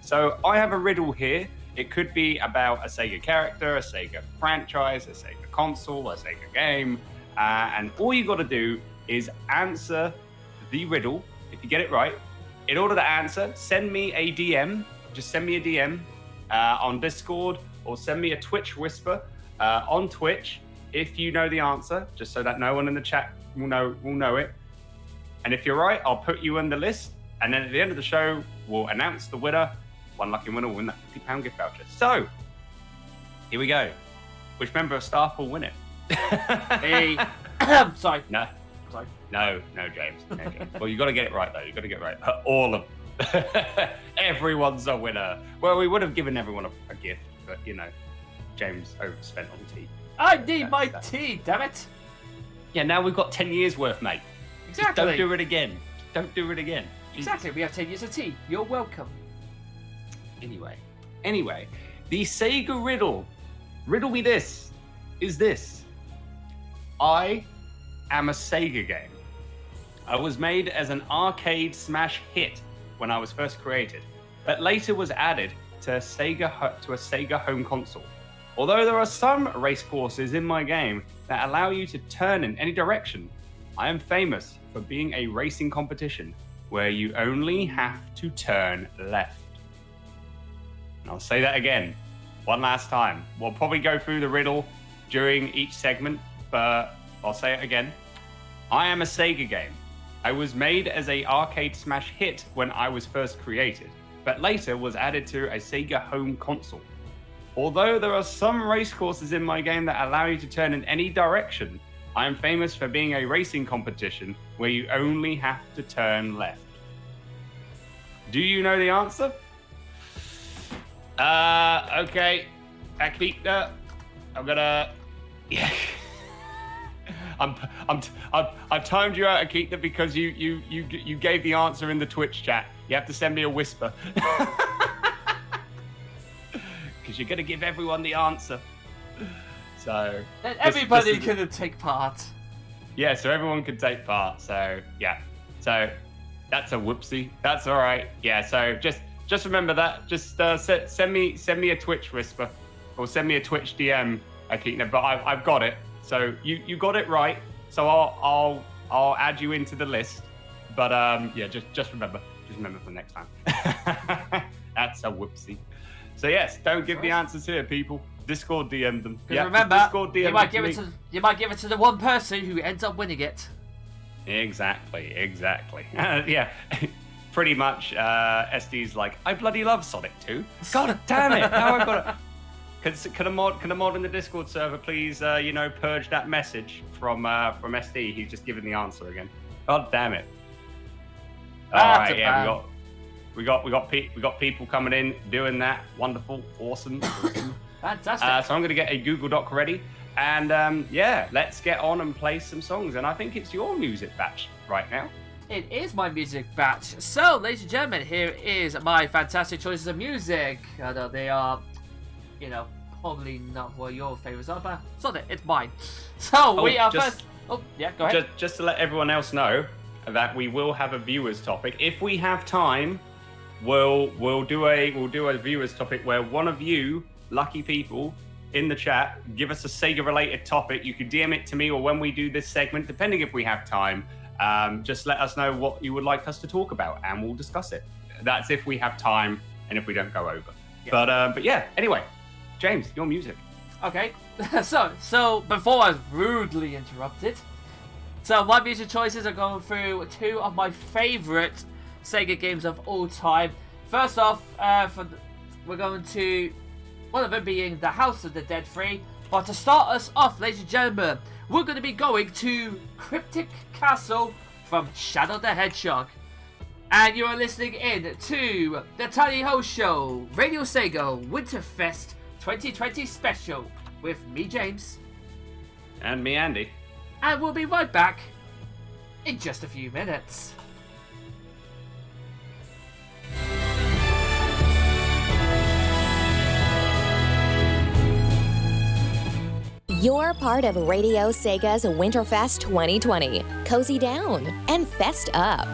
So I have a riddle here. It could be about a Sega character, a Sega franchise, a Sega console, a Sega game. And all you got to do is answer the riddle. If you get it right, in order to answer, send me a DM. Just send me a DM on Discord, or send me a Twitch whisper on Twitch if you know the answer, just so that no one in the chat will know it. And if you're right, I'll put you on the list. And then at the end of the show, we'll announce the winner. One lucky winner will win that £50 gift voucher. So, here we go. Which member of staff will win it? Hey. Sorry. No. Sorry. No, James. Well, you got to get it right, though. You got to get it right. All of them. Everyone's a winner. Well, we would have given everyone a gift, but, you know, James overspent on tea. I need my tea, damn it. Yeah, now we've got 10 years worth, mate. Exactly. Just don't do it again. Don't do it again. Exactly. We have 10 years of tea. You're welcome. Anyway, the Sega riddle. Riddle me this. Is this: I am a Sega game. I was made as an arcade smash hit when I was first created, but later was added to a Sega home console. Although there are some race courses in my game that allow you to turn in any direction, I am famous for being a racing competition where you only have to turn left. And I'll say that again, one last time. We'll probably go through the riddle during each segment, but I'll say it again. I am a Sega game. I was made as a arcade smash hit when I was first created, but later was added to a Sega home console. Although there are some race courses in my game that allow you to turn in any direction, I am famous for being a racing competition where you only have to turn left. Do you know the answer? Okay. Akita, I'm gonna. Yeah. I've timed you out, Akita, because you gave the answer in the Twitch chat. You have to send me a whisper. Because you're gonna give everyone the answer. So. Then everybody can take part. Yeah, so everyone can take part. So yeah. So that's a whoopsie. That's all right. Yeah. So just remember that. Just send me a Twitch whisper, or send me a Twitch DM, Akita. But I've got it. So you got it right. So I'll add you into the list. But yeah, just remember for next time. That's a whoopsie. So yes, don't give the answers here, people. Discord DM them. Yeah, remember, Discord DM you might give it to the one person who ends up winning it. Exactly. Yeah, pretty much. SD's like, I bloody love Sonic 2. God damn it! Now I've got to. Can a mod in the Discord server please, purge that message from SD? He's just given the answer again. God damn it! All right, yeah, we got people coming in doing that. Wonderful, awesome. Fantastic. So I'm going to get a Google Doc ready, and yeah, let's get on and play some songs. And I think it's your music batch right now. It is my music batch. So, ladies and gentlemen, here is my fantastic choices of music. Although they are, probably not what your favorites are, but it's mine. So we are first. Oh, yeah, go ahead. Just to let everyone else know that we will have a viewers topic if we have time. We'll do a viewers topic where one of you lucky people in the chat give us a Sega related topic. You can DM it to me, or when we do this segment, depending if we have time, just let us know what you would like us to talk about and we'll discuss it. That's if we have time and if we don't go over. Yeah. But yeah, anyway, James, your music. Okay. So before I was rudely interrupted, so my music choices are going through two of my favorite Sega games of all time. First off, we're going to one of them being The House of the Dead 3. But to start us off, ladies and gentlemen, we're going to be going to Cryptic Castle from Shadow the Hedgehog. And you are listening in to the Tiny Ho Show Radio Sega WinterFest 2020 special with me, James. And me, Andy. And we'll be right back in just a few minutes. You're part of Radio Sega's WinterFest 2020. Cozy down and fest up.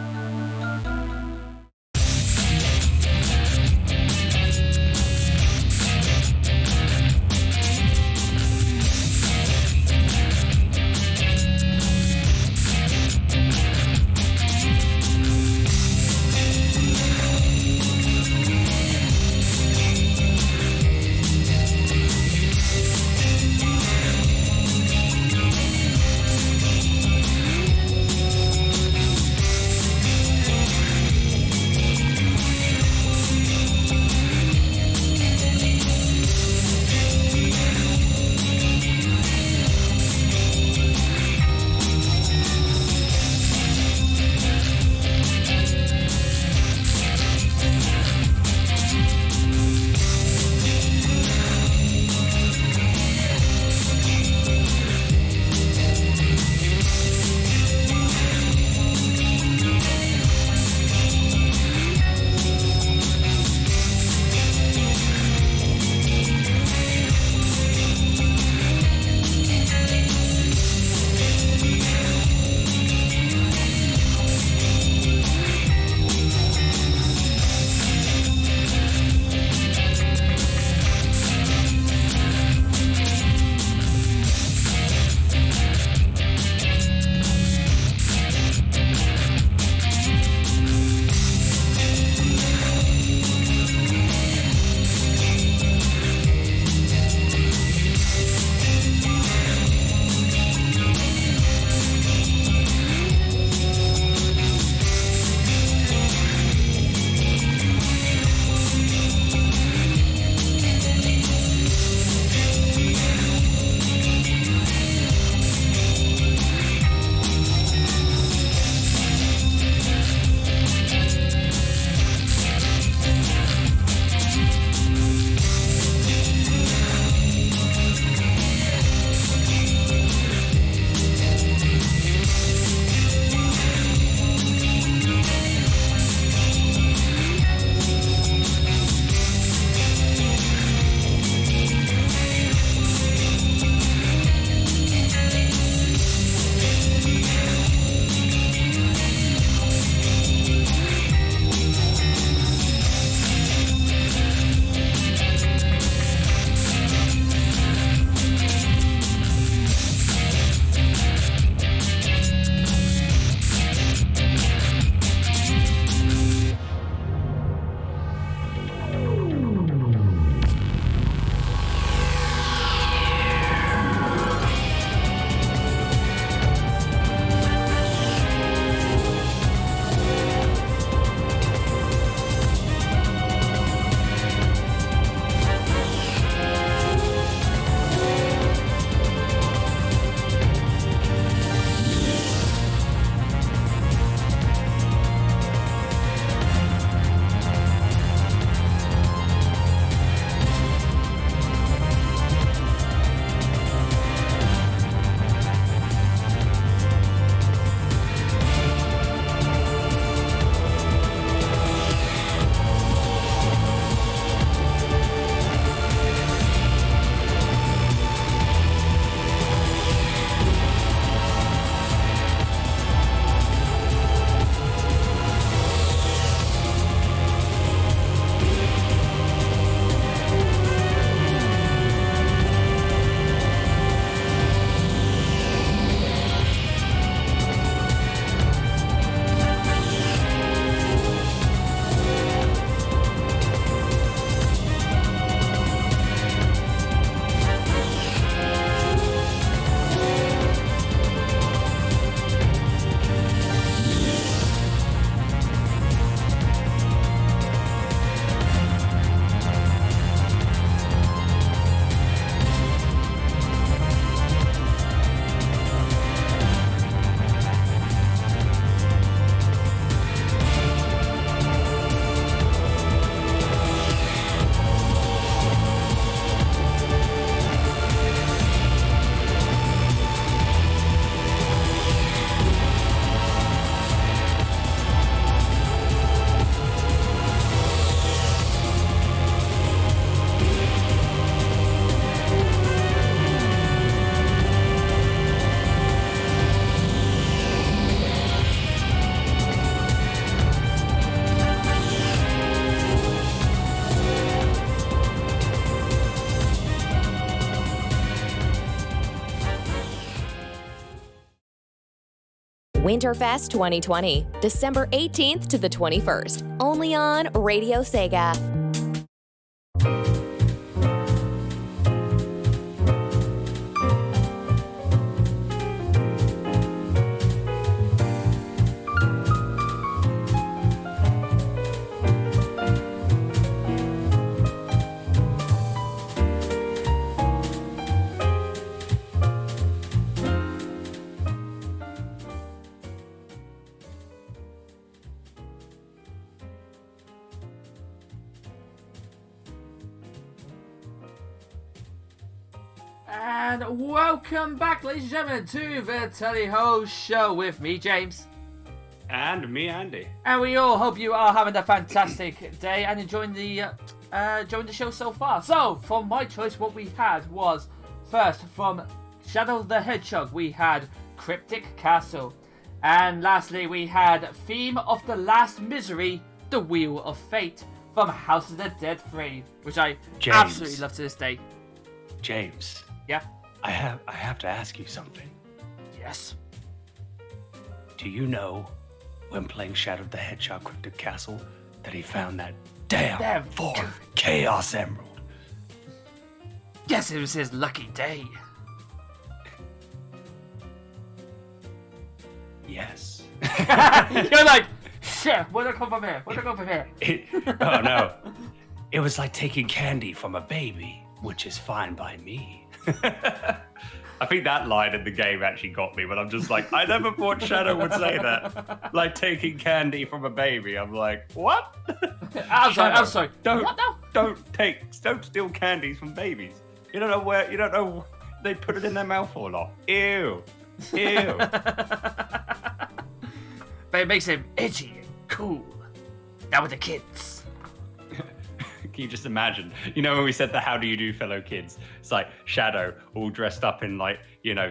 WinterFest 2020, December 18th to the 21st, only on Radio Sega. And welcome back, ladies and gentlemen, to the Tally Ho Show with me, James. And me, Andy. And we all hope you are having a fantastic day and enjoying the show so far. So, for my choice, what we had was, first, from Shadow the Hedgehog, we had Cryptic Castle. And lastly, we had Theme of the Last Misery, The Wheel of Fate, from House of the Dead 3, which I absolutely love to this day. James. Yeah? I have to ask you something. Yes. Do you know, when playing Shadow the Hedgehog Cryptic Castle, that he found that damn fourth Chaos Emerald? Yes, it was his lucky day. Yes. You're like, shit, where'd I come from here? Where'd I come from here? Oh no. It was like taking candy from a baby, which is fine by me. I think that line in the game actually got me, but I'm just like, I never thought Shadow would say that. Like taking candy from a baby. I'm like, what? I'm sorry. Don't steal candies from babies. You don't know they put it in their mouth or not. Ew. But it makes him edgy and cool. Now with the kids. Can you just imagine? You know when we said the how do you do fellow kids? It's like Shadow all dressed up in like,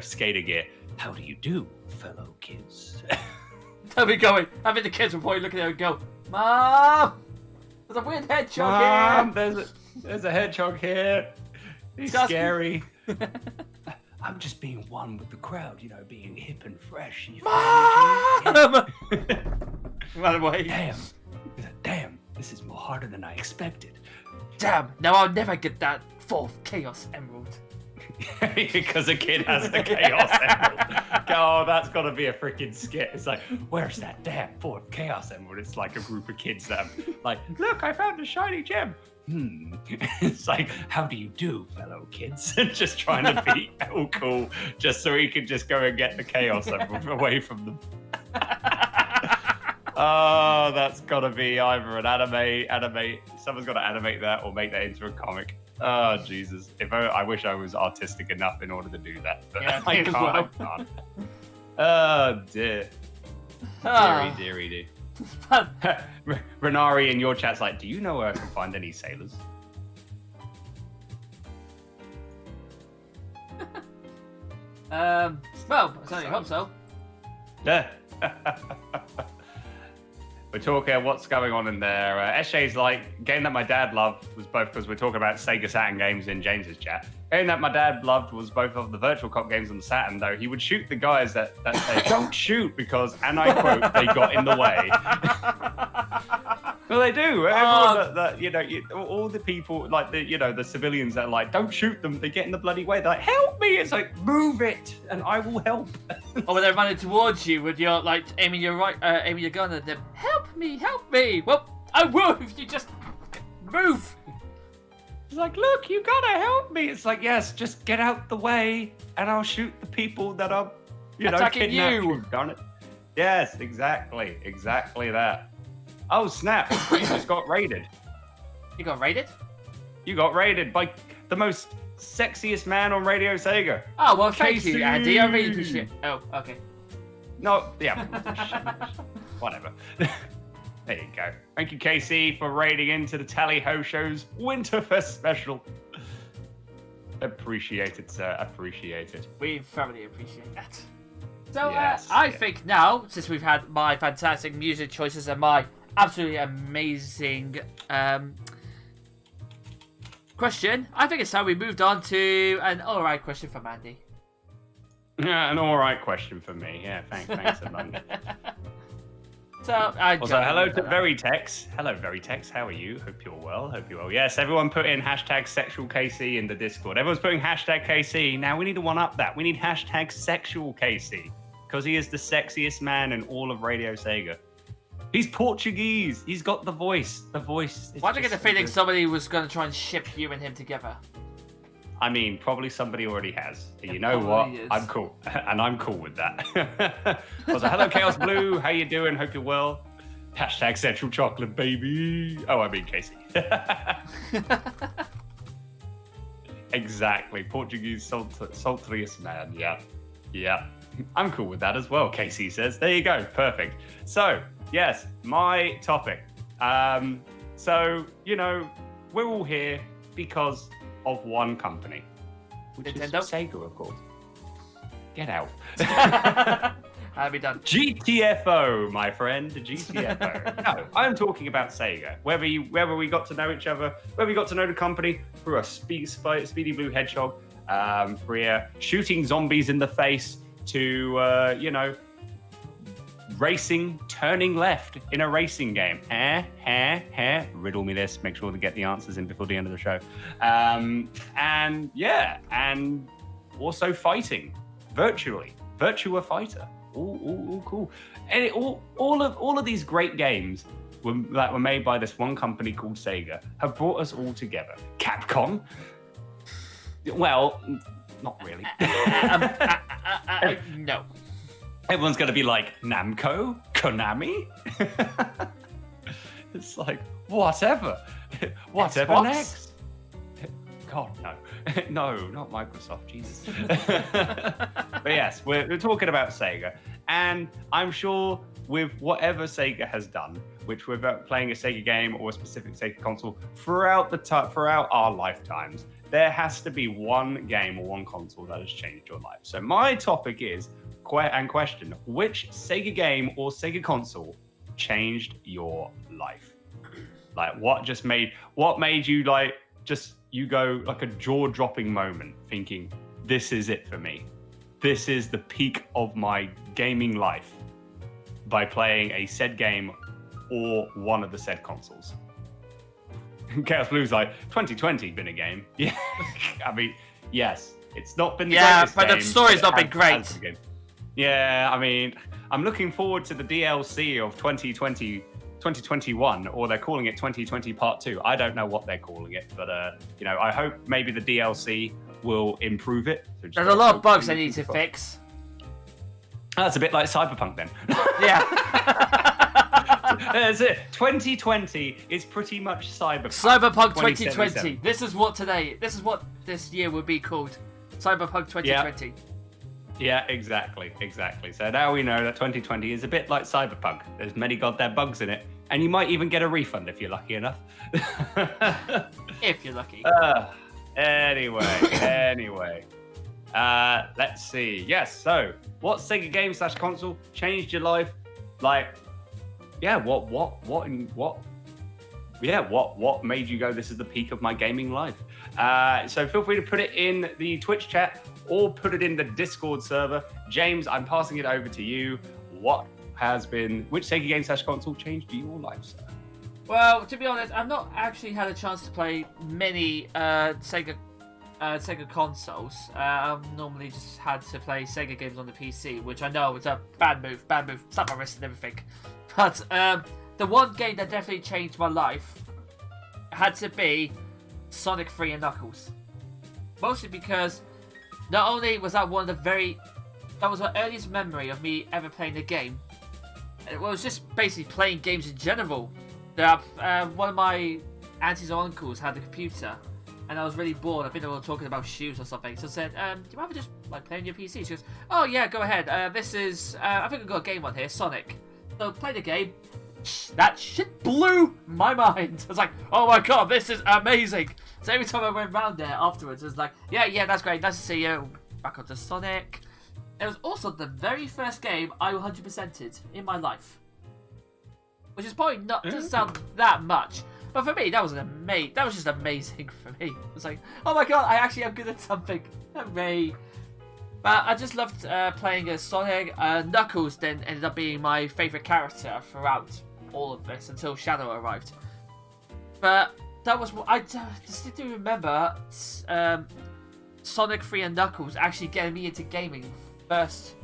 skater gear. How do you do, fellow kids? They'll be going. I think the kids will probably look at her and go, Mom! There's a weird hedgehog here! There's a hedgehog here. He's scary. I'm just being one with the crowd, being hip and fresh. Mom! Run away. Damn, this is more harder than I expected. Damn, now I'll never get that fourth Chaos Emerald. Because a kid has the Chaos Emerald. Oh, that's got to be a freaking skit. It's like, where's that damn fourth Chaos Emerald? It's like a group of kids that are like, look, I found a shiny gem. It's like, how do you do, fellow kids? Just trying to be all cool, just so he can just go and get the Chaos Emerald away from them. Oh, that's got to be either an anime. Someone's got to animate that or make that into a comic. Oh, Jesus. I wish I was artistic enough in order to do that. But yeah, I can't. Oh, dear. Deary. Renari in your chat's like, do you know where I can find any sailors? Well, I certainly hope so. Yeah. We're talking what's going on in there. Eshe's like, game that my dad loved was both, because we're talking about Sega Saturn games in James's chat. Game that my dad loved was both of the Virtual Cop games on the Saturn, though. He would shoot the guys that say, don't shoot, because, and I quote, they got in the way. Well, they do. Everyone all the people, like the civilians that are like, don't shoot them, they get in the bloody way. They're like, help me. It's like, move it, and I will help. Or when they're running towards you, when you're like aiming your gun at them, help me. Well, I will if you just move. It's like, look, you gotta help me. It's like, yes, just get out the way, and I'll shoot the people that are, attacking you. Darn it. Yes, exactly that. Oh, snap. You just got raided. You got raided? You got raided by the most sexiest man on Radio Sega. Oh, well, thank KC. you, Andy. I really appreciate it. Oh, okay. No, yeah. Whatever. There you go. Thank you, KC, for raiding into the Tally Ho Show's WinterFest special. Appreciate it, sir. Appreciate it. We thoroughly appreciate that. So, Yes, I think now, since we've had my fantastic music choices and my absolutely amazing question, I think it's time we moved on to an alright question from Andy. Yeah, an all right question for me. Yeah, thanks, Among. So, Also, hello to Veritex. Hello, Veritex. How are you? Hope you're well. Yes, everyone put in hashtag sexual KC in the Discord. Everyone's putting hashtag KC. Now we need to one up that. We need hashtag sexual KC because he is the sexiest man in all of Radio Sega. He's Portuguese. He's got the voice. The voice. Why do I get the feeling somebody was going to try and ship you and him together? I mean, probably somebody already has. You know what? Is. I'm cool. And I'm cool with that. Also, hello, Chaos Blue. How you doing? Hope you're well. Hashtag Central Chocolate, baby. Oh, I mean, Casey. Exactly. Portuguese sultriest man. Yeah. I'm cool with that as well, Casey says. There you go. Perfect. So, yes, my topic. So, we're all here because of one company, which Nintendo? is Sega, of course. Get out. I'll be done. GTFO, my friend, GTFO. No, I'm talking about Sega. Whether we got to know each other, whether we got to know the company through a speedy blue hedgehog, for shooting zombies in the face, to racing, turning left in a racing game. Riddle me this. Make sure to get the answers in before the end of the show. And also fighting virtually, Virtua Fighter. All cool. And all of these great games that were made by this one company called Sega have brought us all together. Capcom. Well, not really. No. Everyone's going to be like, Namco? Konami? It's like, whatever. Whatever Xbox? next? God, no. No, not Microsoft, Jesus. But yes, we're talking about Sega. And I'm sure with whatever Sega has done, which we're playing a Sega game or a specific Sega console throughout our lifetimes, there has to be one game or one console that has changed your life. So my topic is, question, which Sega game or Sega console changed your life? Like, what made you you go like a jaw-dropping moment thinking, this is it for me. This is the peak of my gaming life by playing a said game or one of the said consoles. Chaos Blue's like, 2020 been a game. Yeah, I mean, yes, it's not been the greatest but game, the story's not been it great. has been. Yeah, I mean, I'm looking forward to the DLC of 2021, or they're calling it 2020 Part 2. I don't know what they're calling it, but, I hope maybe the DLC will improve it. So There's a lot of bugs they need to fix. That's a bit like Cyberpunk then. Yeah. That's it. 2020 is pretty much Cyberpunk. Cyberpunk 2020. This is what this year would be called. Cyberpunk 2020. Yeah, exactly. So now we know that 2020 is a bit like Cyberpunk. There's many goddamn bugs in it, and you might even get a refund if you're lucky enough. If you're lucky. Anyway. Let's see. Yes, so what Sega game / console changed your life? Like, yeah, what made you go, this is the peak of my gaming life? So feel free to put it in the Twitch chat or put it in the Discord server. James, I'm passing it over to you. Which Sega game / console changed your life, sir? Well, to be honest, I've not actually had a chance to play many Sega consoles. I've normally just had to play Sega games on the PC, which I know was a bad move, slap my wrist and everything. But the one game that definitely changed my life had to be Sonic 3 and Knuckles. Mostly because not only was that that was my earliest memory of me ever playing a game. It was just basically playing games in general. One of my aunties or uncles had a computer, and I was really bored. I think they were talking about shoes or something. So I said, do you mind just play on your PC? She goes, oh yeah, go ahead. This is, I think I've got a game on here, Sonic. So play the game. That shit blew my mind. I was like, oh my god, this is amazing. So every time I went round there afterwards, it was like, yeah, that's great. Nice to see you. Back onto Sonic. It was also the very first game I 100%ed in my life. Which is probably not doesn't sound that much, but for me that was just amazing for me. It was like, oh my god, I actually am good at something. Hooray! But I just loved playing as Sonic. Knuckles then ended up being my favourite character throughout all of this until Shadow arrived. But that was what I distinctly remember Sonic 3 and Knuckles actually getting me into gaming first.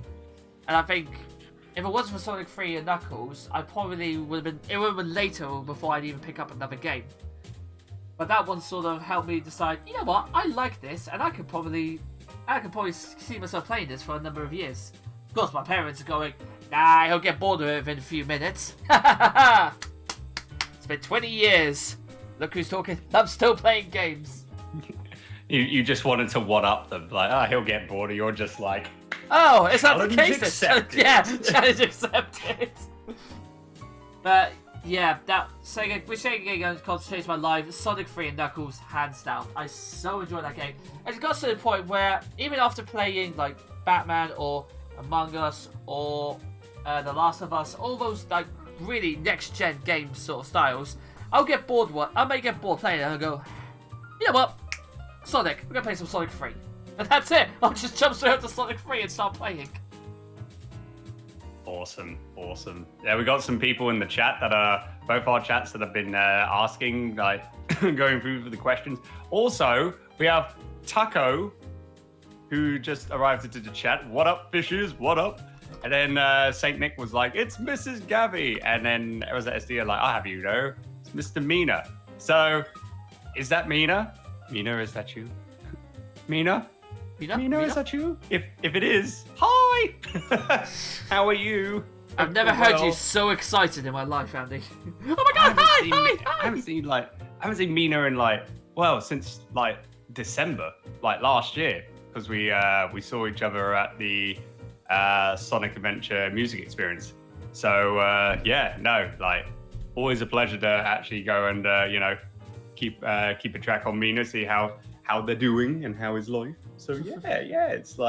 And I think if it wasn't for Sonic 3 and Knuckles, I probably would have been later before I'd even pick up another game. But that one sort of helped me decide, you know what, I like this, and I could probably see myself playing this for a number of years. Of course, my parents are going, nah, he'll get bored of it within a few minutes. It's been 20 years. Look who's talking. I'm still playing games. You just wanted to one-up them. Like, he'll get bored, or you're just like... Oh, it's not the Challenge case. accepted. Yeah, challenge accepted. But yeah, which Sega game changed my life. Sonic 3 and Knuckles, hands down. I so enjoyed that game. And it got to the point where even after playing like Batman or Among Us or The Last of Us, all those like really next-gen game sort of styles, I may get bored playing it and I'll go, you know what? Sonic, we're gonna play some Sonic 3. And that's it. I'll just jump straight up to Sonic 3 and start playing. Awesome. Yeah, we got some people in the chat that are both our chats that have been asking, like, going through the questions. Also, we have Taco, who just arrived into the chat. What up, fishes? What up? And then Saint Nick was like, it's Mrs. Gavi. And then it was SD like, I have you know, it's Mr. Mina. So, is that Mina? Mina, is that you? Mina? Mina, is that you? If it is, hi! How are you? I've never heard you so excited in my life, Andy. Oh my god, hi! I haven't seen Mina in since December, last year, because we saw each other at the Sonic Adventure music experience. So always a pleasure to actually go and keep a track on Mina, see how they're doing and how is life. So yeah, it's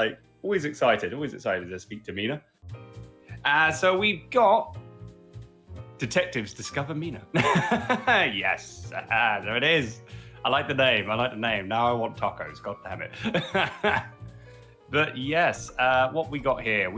always excited to speak to Mina. So we've got Detectives Discover Mina. Yes, there it is. I like the name. Now I want tacos. God damn it. But yes, what we got here,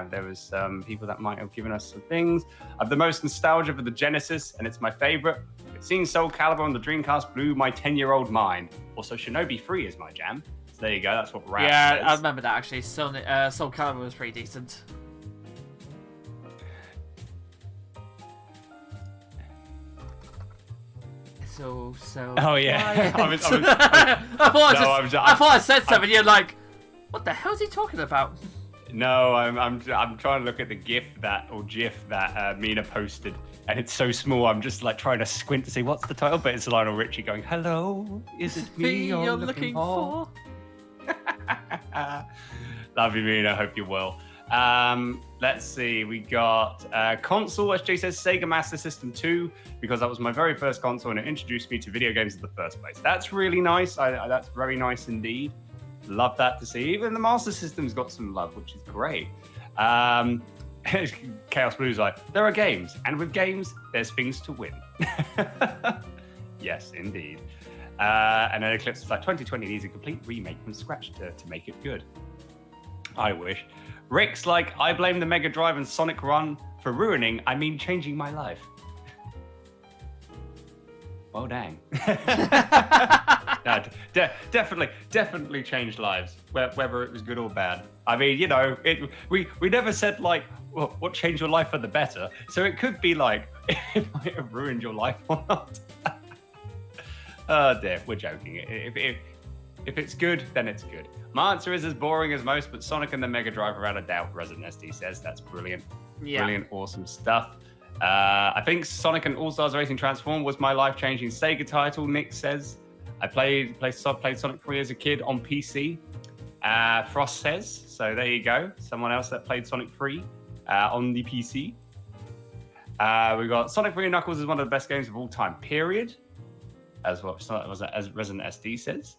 there was some people that might have given us some things. I have the most nostalgia for the Genesis, and it's my favorite. Seeing Soul Calibur on the Dreamcast blew my 10-year-old mind. Also, Shinobi 3 is my jam. So there you go, that's what Raph says. Yeah, I remember that actually. Soul Calibur was pretty decent. So. Oh yeah. I thought I said something. You're like, what the hell is he talking about? No, I'm trying to look at the GIF that Mina posted, and it's so small. I'm just trying to squint to see what's the title, but it's Lionel Richie going, "Hello, is it me you're looking for?" Love you, Mina. Hope you're well. Let's see. We got console. As Jay says, Sega Master System 2, because that was my very first console, and it introduced me to video games in the first place. That's really nice. That's very nice indeed. Love that to see. Even the Master System's got some love, which is great. Chaos Blue's like, there are games, and with games, there's things to win. Yes, indeed. And then Eclipse is like, 2020 needs a complete remake from scratch to make it good. I wish. Rick's like, I blame the Mega Drive and Sonic Run for changing my life. Well, dang. No, definitely changed lives, whether it was good or bad. I mean, we never said what changed your life for the better. So it could be it might have ruined your life or not. Oh dear, we're joking. If it's good, then it's good. My answer is as boring as most, but Sonic and the Mega Drive without a doubt. Resident SD says that's brilliant. Yeah. Brilliant, awesome stuff. I think Sonic and All-Stars Racing Transform was my life-changing Sega title, Nick says. I played Sonic 3 as a kid on PC. Frost says, so there you go. Someone else that played Sonic 3 on the PC. We got Sonic 3 and Knuckles is one of the best games of all time, period. As Resident SD says.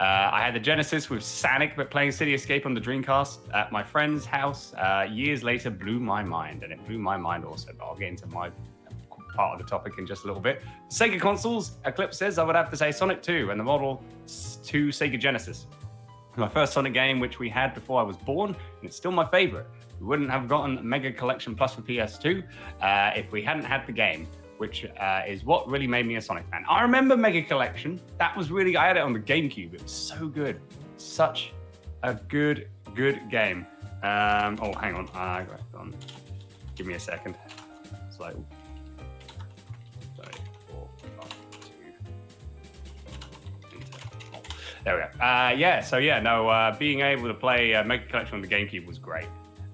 I had the Genesis with Sonic, but playing City Escape on the Dreamcast at my friend's house years later blew my mind, and it blew my mind also, but I'll get into my part of the topic in just a little bit. Sega consoles, Eclipse says, I would have to say Sonic 2 and the Model 2 Sega Genesis. My first Sonic game, which we had before I was born, and it's still my favorite. We wouldn't have gotten Mega Collection Plus for PS2 if we hadn't had the game, which is what really made me a Sonic fan. I remember Mega Collection. That was really, I had it on the GameCube. It was so good. Such a good game. Oh, hang on. Give me a second. It's like, sorry, 4, 5, 2. There we go. Being able to play Mega Collection on the GameCube was great.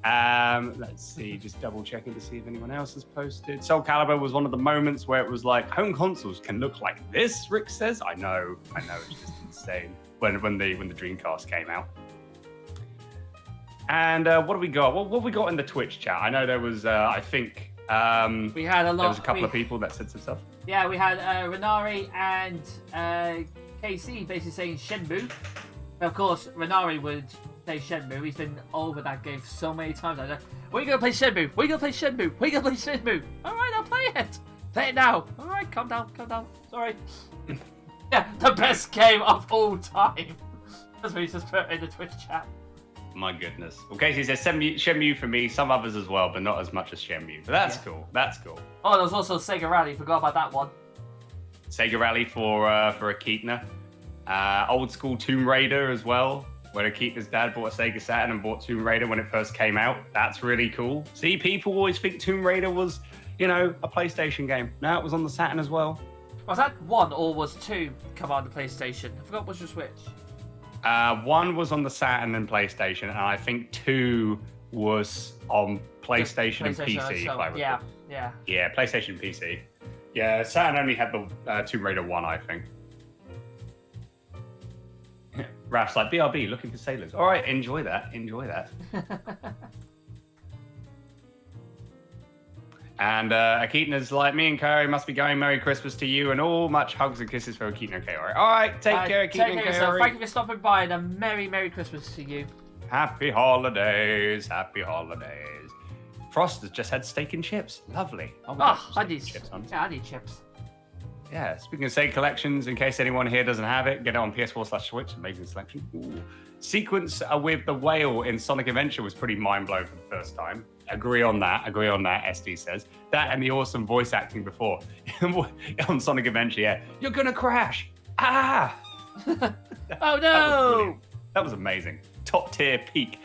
Let's see, just double checking to see if anyone else has posted. Soul Calibur was one of the moments where it was like, home consoles can look like this, Rick says. I know, it's just insane when the Dreamcast came out. And what do we got? What we got in the Twitch chat? I know there was, I think, we had a lot. There was a couple of people that said some stuff. Yeah, we had Renari and KC basically saying Shenmue. Of course, Renari would say Shenmue. He's been over that game so many times. I know. We're gonna play Shenmue. We're gonna play Shenmue. We're gonna play Shenmue. All right, I'll play it. Play it now. All right, calm down. Sorry. Yeah, the best game of all time. That's what he just put in the Twitch chat. My goodness. Well, Casey says Shenmue for me, some others as well, but not as much as Shenmue. But that's cool. That's cool. Oh, there was also Sega Rally. Forgot about that one. Sega Rally for Akitna. Old school Tomb Raider as well, where Akitna's dad bought a Sega Saturn and bought Tomb Raider when it first came out. That's really cool. See, people always think Tomb Raider was, a PlayStation game. No, it was on the Saturn as well. Was that 1 or was 2 come on the PlayStation? I forgot which was which. 1 was on the Saturn and PlayStation, and I think 2 was on PlayStation and PC. If I recall. Yeah. Yeah, PlayStation and PC. Yeah, Saturn only had the Tomb Raider 1, I think. Raf's like, BRB, looking for sailors. All right, enjoy that. And Akitna's like, me and Kaori must be going Merry Christmas to you and all. Much hugs and kisses for Akitna and Kaori. All right, take care, Akitna and Kaori. Thank you for stopping by, and a Merry Christmas to you. Happy holidays. Frost has just had steak and chips. Lovely. I need chips. Yeah, I need chips. Yeah, speaking of Sega collections, in case anyone here doesn't have it, get it on PS4/Switch. Amazing selection. Ooh. Sequence with the whale in Sonic Adventure was pretty mind-blowing for the first time. Agree on that, SD says. That and the awesome voice acting before. On Sonic Adventure, yeah. You're gonna crash! Ah! Oh no! That was amazing. Top tier peak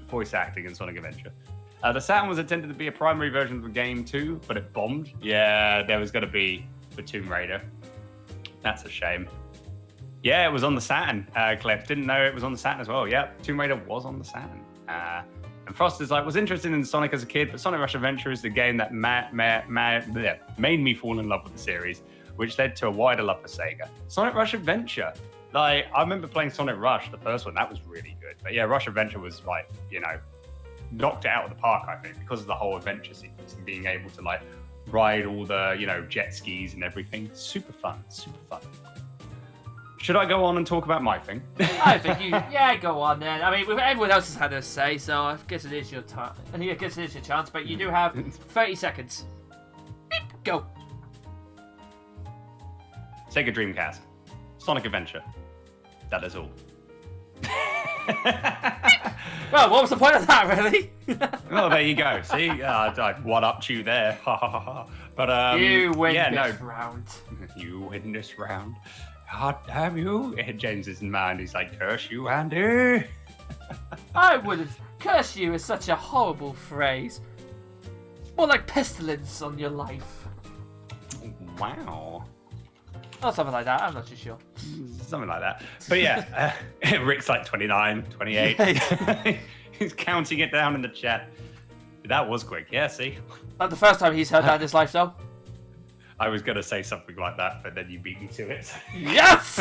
voice acting in Sonic Adventure. The Saturn was intended to be a primary version of the game too, but it bombed. Yeah, there was gonna be the Tomb Raider. That's a shame. Yeah, it was on the Saturn, Cliff. Didn't know it was on the Saturn as well. Yep, Tomb Raider was on the Saturn. And Frost is like, was interested in Sonic as a kid, but Sonic Rush Adventure is the game that made me fall in love with the series, which led to a wider love for Sega. Sonic Rush Adventure. Like, I remember playing Sonic Rush, the first one, that was really good. But yeah, Rush Adventure was like, knocked it out of the park, I think, because of the whole adventure sequence and being able to like ride all the, jet skis and everything. Super fun. Should I go on and talk about my thing? I think go on then. I mean, everyone else has had their say, so I guess it is your time. I guess it is your chance, but you do have 30 seconds. Beep, go. Sega Dreamcast. Sonic Adventure. That is all. Well, what was the point of that, really? Oh, there you go. See, I one-upped you there. But you win this round. You win this round. God damn you. James is in mind. He's like, curse you, Andy. I wouldn't. Curse you is such a horrible phrase. More like pestilence on your life. Wow. Or something like that. I'm not too sure. Something like that. But yeah, Rick's like 29, 28. He's counting it down in the chat. That was quick. Yeah, see? Not the first time he's heard that in his life, though. I was going to say something like that, but then you beat me to it. Yes!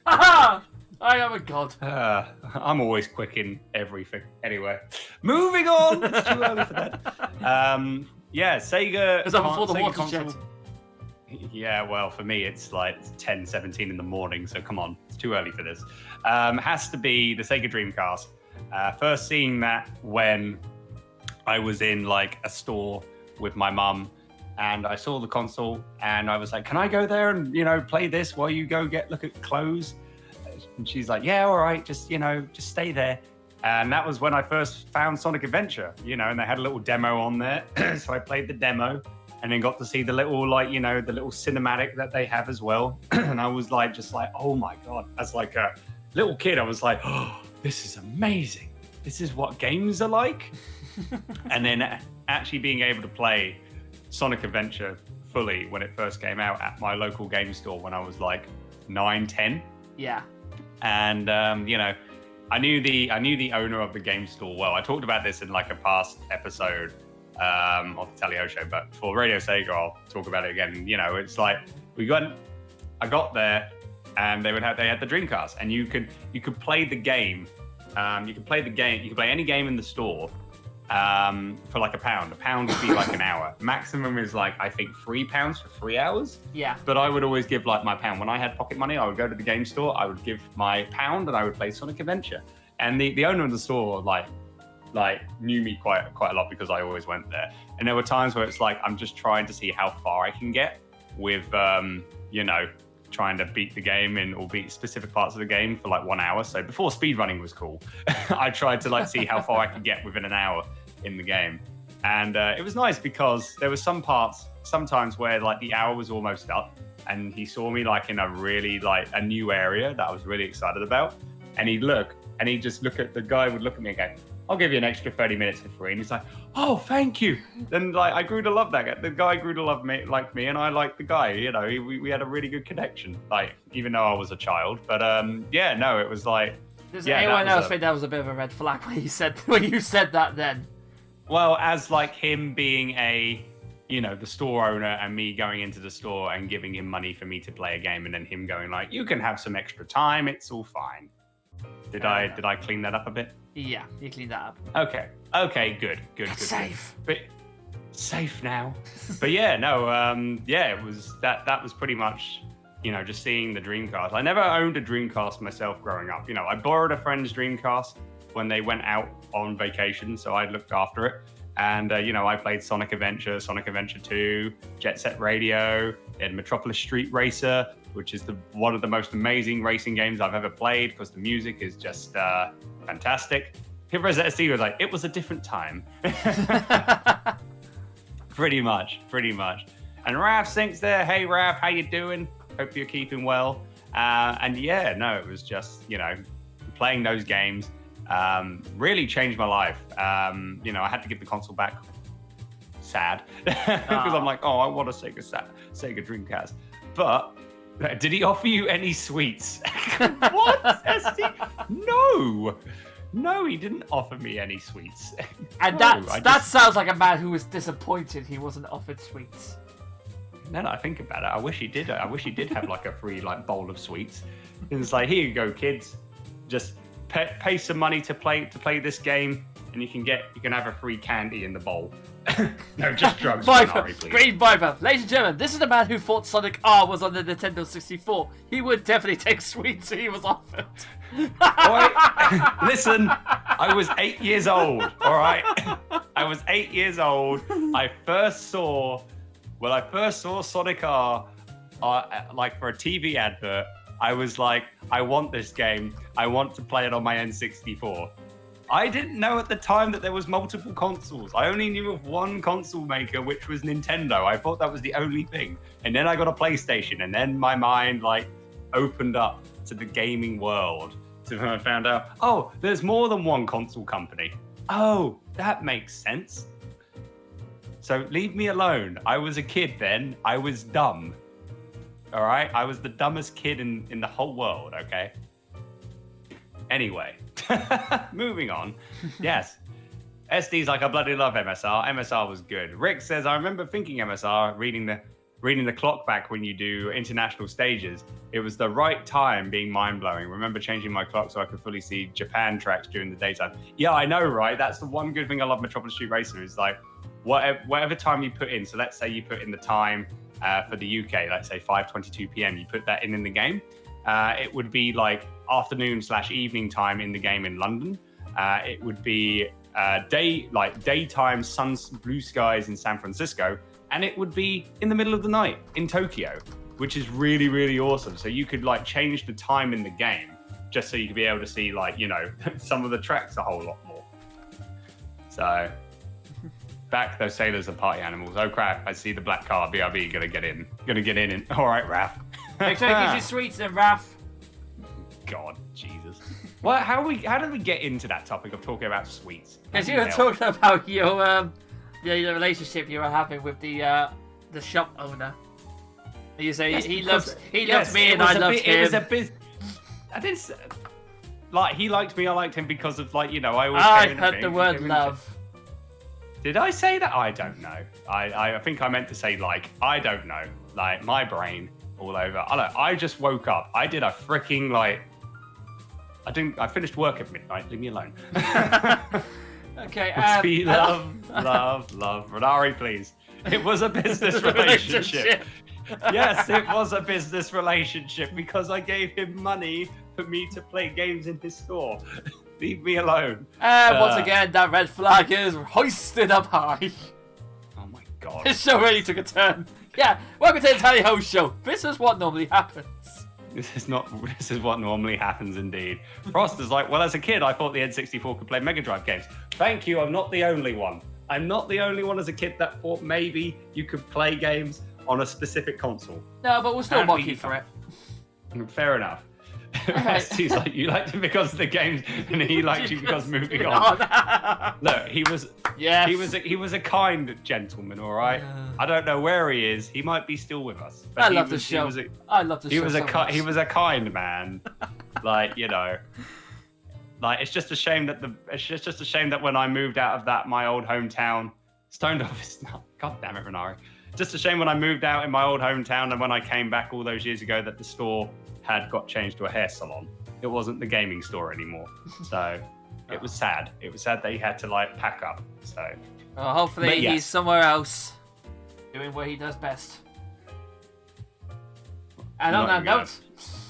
Haha! I am a god. I'm always quick in everything. Anyway, moving on. It's too early for that. Yeah, Sega. Is that before the watershed? Yeah, well, for me, it's like 10:17 in the morning, so come on. It's too early for this. Has to be the Sega Dreamcast. First seeing that when I was in like a store with my mum, and I saw the console, and I was like, can I go there and, play this while you go look at clothes? And she's like, yeah, all right, just stay there. And that was when I first found Sonic Adventure, and they had a little demo on there. So I played the demo and then got to see the little, the little cinematic that they have as well. And I was just like, oh my God. As like a little kid, I was like, oh, this is amazing. This is what games are like. And then actually being able to play Sonic Adventure fully when it first came out at my local game store when I was 9, 10. Yeah. And, I knew the owner of the game store well. I talked about this in a past episode of the Tally Ho show, but for Radio Sega, I'll talk about it again. It's I got there, and they had the Dreamcast, and you could play the game. You could play any game in the store for £1. A pound would be an hour. Maximum is I think £3 for 3 hours. Yeah. But I would always give my pound. When I had pocket money, I would go to the game store, I would give my pound, and I would play Sonic Adventure. And the owner of the store knew me quite a lot because I always went there. And there were times where it's I'm just trying to see how far I can get with trying to beat the game or beat specific parts of the game for 1 hour. So before speedrunning was cool, I tried to see how far I could get within an hour in the game. And it was nice because there were sometimes where the hour was almost up, and he saw me in a really a new area that I was really excited about. And he'd look, and he'd just the guy would look at me and go, I'll give you an extra 30 minutes for free. And he's like, oh, thank you. Then I grew to love that guy. The guy grew to love me, and I liked the guy. We had a really good connection, even though I was a child. But it was Does anyone else think that was a bit of a red flag when you said that then? Well, as him being the store owner and me going into the store and giving him money for me to play a game, and then him going you can have some extra time. It's all fine. Did I clean that up a bit? Yeah, you cleaned that up. Okay, good. Safe. But safe now. But it was that was pretty much, just seeing the Dreamcast. I never owned a Dreamcast myself growing up. I borrowed a friend's Dreamcast when they went out on vacation, so I looked after it. And, I played Sonic Adventure, Sonic Adventure 2, Jet Set Radio, and Metropolis Street Racer, which is one of the most amazing racing games I've ever played because the music is just fantastic. Hit Rosetta Steve was it was a different time. Pretty much. And Raph Sink's there. Hey, Raph, how you doing? Hope you're keeping well. It was just, playing those games really changed my life. I had to give the console back. Sad. Because I'm I want a Sega Dreamcast. But did he offer you any sweets? What? SD? No, he didn't offer me any sweets. And that sounds like a man who was disappointed he wasn't offered sweets. Now that I think about it, I wish he did. I wish he did have a free bowl of sweets. It's here you go, kids. Just pay some money to play this game, and you can have a free candy in the bowl. No, just drugs. Viper, Green Viper. Ladies and gentlemen, this is the man who thought Sonic R was on the Nintendo 64. He would definitely take sweets if he was offered. Listen, I was 8 years old, all right? I was 8 years old. I first saw Sonic R for a TV advert. I was I want this game. I want to play it on my N64. I didn't know at the time that there was multiple consoles. I only knew of one console maker, which was Nintendo. I thought that was the only thing. And then I got a PlayStation, and then my mind opened up to the gaming world. So I found out, there's more than one console company. Oh, that makes sense. So leave me alone. I was a kid then. I was dumb. All right? I was the dumbest kid in the whole world, okay? Anyway, moving on. Yes. SD's I bloody love MSR. MSR was good. Rick says, I remember thinking MSR, reading the clock back when you do international stages. It was the right time, being mind-blowing. Remember changing my clock so I could fully see Japan tracks during the daytime. Yeah, I know, right? That's the one good thing I love Metropolis Street Racer is whatever time you put in. So let's say you put in the time for the UK, let's say 5:22 p.m. You put that in the game. It would be afternoon/evening time in the game in London. It would be daytime, blue skies in San Francisco, and it would be in the middle of the night in Tokyo, which is really, really awesome. So you could change the time in the game just so you can be able to see, like, you know, some of the tracks a whole lot more. So, back, those sailors are party animals. Oh crap, I see the black car. BRB, gonna get in. And all right, Raph. Make sure you give you sweets then, Raph. God, Jesus. Well, how did we get into that topic of talking about sweets? Because you were talking about your relationship you were having with the shop owner. You say he loves me and I love him. It was a bit. I didn't say, like, he liked me, I liked him because of, like, you know, I heard the word love. Did I say that? I don't know. I think I meant to say, like, I don't know. Like, my brain all over. I just woke up. I did a freaking, like, I finished work at midnight. Leave me alone. Okay. Love. Renari, please. It was a business relationship. Yes, it was a business relationship because I gave him money for me to play games in his store. Leave me alone. And once again, that red flag is hoisted up high. Oh my god. This show really took a turn. Yeah, welcome to the Tally Ho Show. This is what normally happens. This is what normally happens indeed. Frost is like, well, as a kid, I thought the N64 could play Mega Drive games. Thank you, I'm not the only one. I'm not the only one as a kid that thought maybe you could play games on a specific console. No, but we'll still mock you for it. Fair enough. He's like, you liked him because of the games, and he liked you because moving on. Look, he was a kind gentleman, all right. I don't know where he is. He might be still with us. I love the show. I love the show. He was a kind man, like, you know. Like, it's just a shame that when I moved out of my old hometown, Stoned Office. No, God damn it, Renari. Just a shame when I moved out in my old hometown and when I came back all those years ago that the store had got changed to a hair salon. It wasn't the gaming store anymore. So it was sad. It was sad that he had to, like, pack up. So hopefully he's somewhere else doing what he does best. And on that note.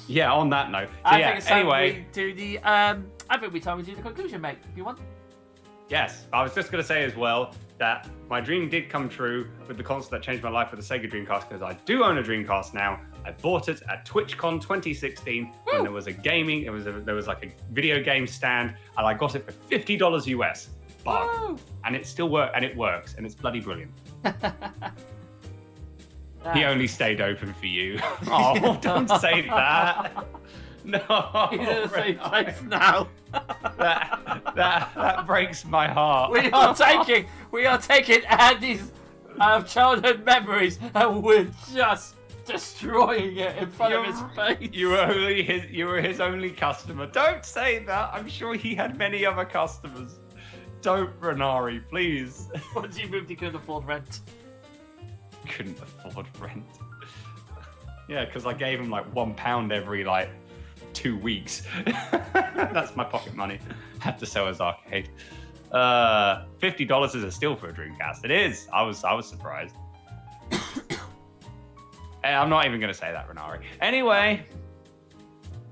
Yeah, on that note. So, I think it's time we do the conclusion, mate, if you want. Yes, I was just going to say as well that my dream did come true with the console that changed my life with the Sega Dreamcast, because I do own a Dreamcast now. I bought it at TwitchCon 2016 when there was like a video game stand, and I got it for $50 US. Bargain. And it still works, and it works, and it's bloody brilliant. He only stayed open for you. Oh, don't say that. No. He's in the same place now. That breaks my heart. We are taking Andy's childhood memories and we're just destroying it in front of his face. You were his only customer. Don't say that. I'm sure he had many other customers. Don't, Renari, please. Once you moved, he couldn't afford rent. Couldn't afford rent. Yeah, because I gave him like £1 every 2 weeks. That's my pocket money. Had to sell his arcade. $50 is a steal for a Dreamcast. It is. I was surprised. Hey, I'm not even going to say that, Renari. Anyway,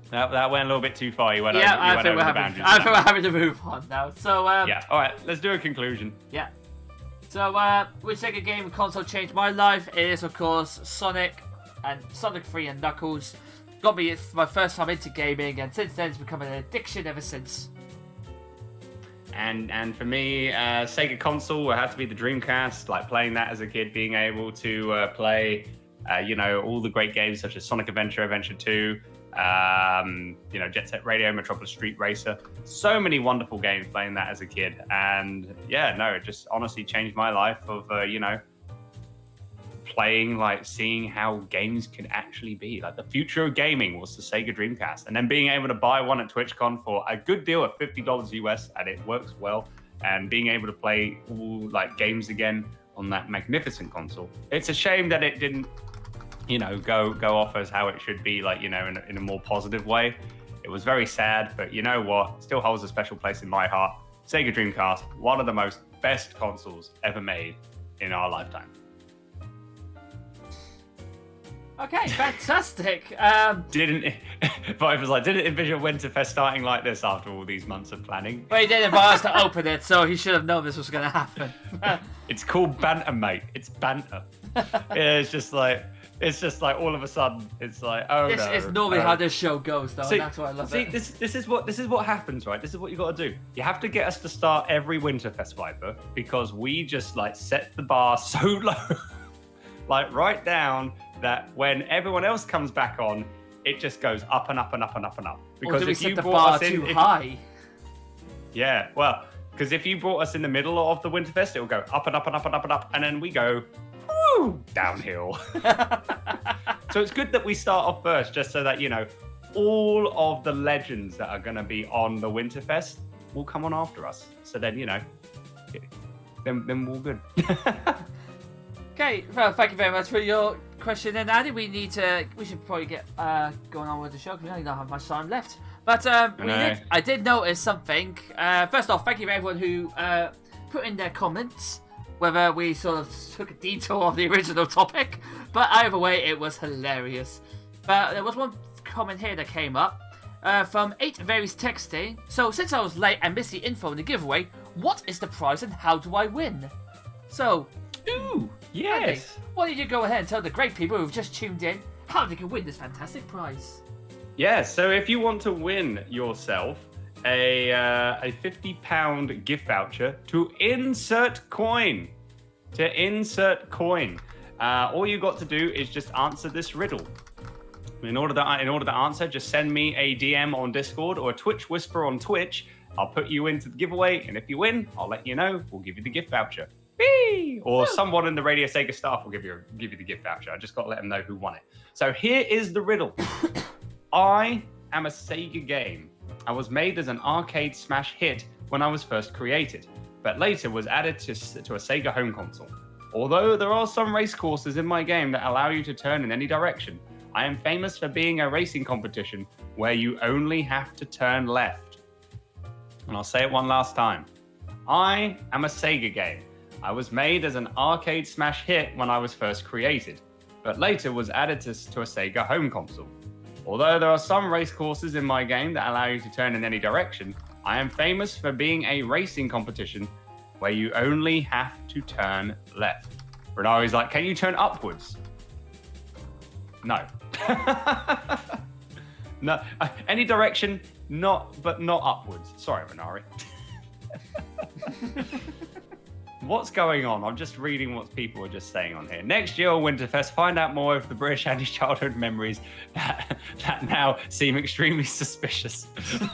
that went a little bit too far. You went over the boundaries. I think we're having to move on now. So yeah. All right. Let's do a conclusion. Yeah. So which Sega game console changed my life is, of course, Sonic 3 and Knuckles. Got me my first time into gaming, and since then it's become an addiction ever since. And for me, Sega console, it had to be the Dreamcast. Like, playing that as a kid, being able to play, all the great games such as Sonic Adventure, Adventure 2, Jet Set Radio, Metropolis Street Racer. So many wonderful games playing that as a kid. And yeah, no, it just honestly changed my life of, playing, seeing how games can actually be. Like, the future of gaming was the Sega Dreamcast, and then being able to buy one at TwitchCon for a good deal of $50 US, and it works well, and being able to play all games again on that magnificent console. It's a shame that it didn't, go off as how it should be, in a more positive way. It was very sad, but you know what? It still holds a special place in my heart. Sega Dreamcast, one of the best consoles ever made in our lifetime. Okay, fantastic. Didn't envision Winterfest starting like this after all these months of planning. But he didn't invite us to open it, so he should have known this was going to happen. It's called banter, mate. It's banter. Yeah, it's just It's just like all of a sudden, it's like, oh This no. is normally how this show goes, though. See, That's why I love see, it. this is what happens, right? This is what you got to do. You have to get us to start every Winterfest Viper because we just like set the bar so low, like right down that when everyone else comes back on, it just goes up and up and up and up and up. Because Or do we if set you the brought bar us in, too high? yeah, well, because if you brought us in the middle of the Winterfest, it will go up and up and up and up and up, and then we go downhill. So it's good that we start off first, just so that, you know, all of the legends that are going to be on the Winterfest will come on after us. So then, you know, then we're all good. Okay, well, thank you very much for your question. And Andy, we should probably get going on with the show because we only don't have much time left. But I did notice something. First off, thank you to everyone who put in their comments, whether we sort of took a detour of the original topic. But either way, it was hilarious. But there was one comment here that came up from 8 Varies Texting. So, since I was late and missed the info in the giveaway, what is the prize and how do I win? So, Ooh, yes. Andy, why don't you go ahead and tell the great people who've just tuned in how they can win this fantastic prize? Yeah, so if you want to win yourself a £50 gift voucher to insert coin, all you got to do is just answer this riddle. In order to answer, just send me a DM on Discord or a Twitch whisper on Twitch. I'll put you into the giveaway, and if you win, I'll let you know. We'll give you the gift voucher. Whee! Or someone in the Radio Sega staff will give you the gift voucher. I just got to let them know who won it. So here is the riddle. I am a Sega game. I was made as an arcade smash hit when I was first created, but later was added to a Sega home console. Although there are some race courses in my game that allow you to turn in any direction, I am famous for being a racing competition where you only have to turn left. And I'll say it one last time. I am a Sega game. I was made as an arcade smash hit when I was first created, but later was added to a Sega home console. Although there are some race courses in my game that allow you to turn in any direction, I am famous for being a racing competition where you only have to turn left. Renari's like, can you turn upwards? No. No, any direction, but not upwards. Sorry, Renari. What's going on? I'm just reading what people are just saying on here. Next year on Winterfest, find out more of the British Andy's childhood memories that now seem extremely suspicious. If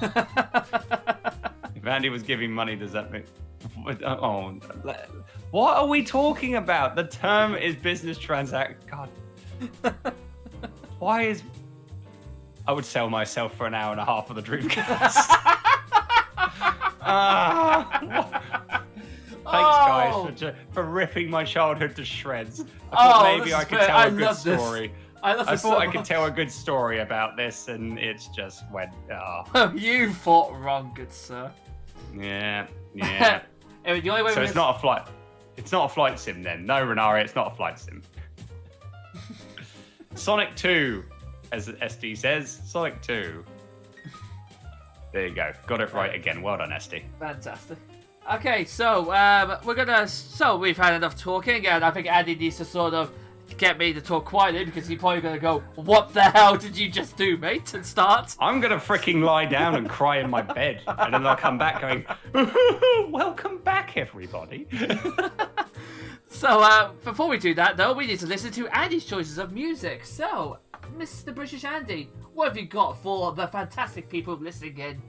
Andy was giving money, does that mean... Oh, what are we talking about? The term is business transact. God. Why is... I would sell myself for an hour and a half of the Dreamcast. Thanks, guys, for ripping my childhood to shreds. I thought maybe I could tell a good story. I thought I could tell a good story about this, and it's just went. Oh. You thought wrong, good sir. Yeah. Anyway, the only way so it's not a flight. It's not a flight sim then. No, Renari, it's not a flight sim. Sonic 2, as SD says. Sonic 2. There you go. Got it right again. Well done, SD. Fantastic. Okay, so we've had enough talking, and I think Andy needs to sort of get me to talk quietly because he's probably gonna go, "What the hell did you just do, mate?" and start. I'm gonna freaking lie down and cry in my bed, and then I'll come back going, "Welcome back, everybody." So before we do that, though, we need to listen to Andy's choices of music. So, Mr. British Andy, what have you got for the fantastic people listening in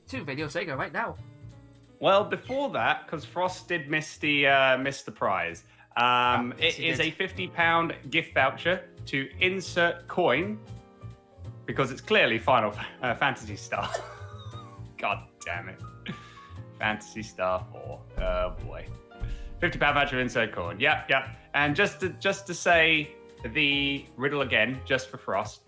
to Radio Sega right now? Well, before that, because Frost did miss the prize, it is a £50 gift voucher to insert coin, because it's clearly Final Fantasy Star. God damn it. Fantasy Star 4. Oh boy. £50 voucher insert coin. Yep. And just to say the riddle again, just for Frost,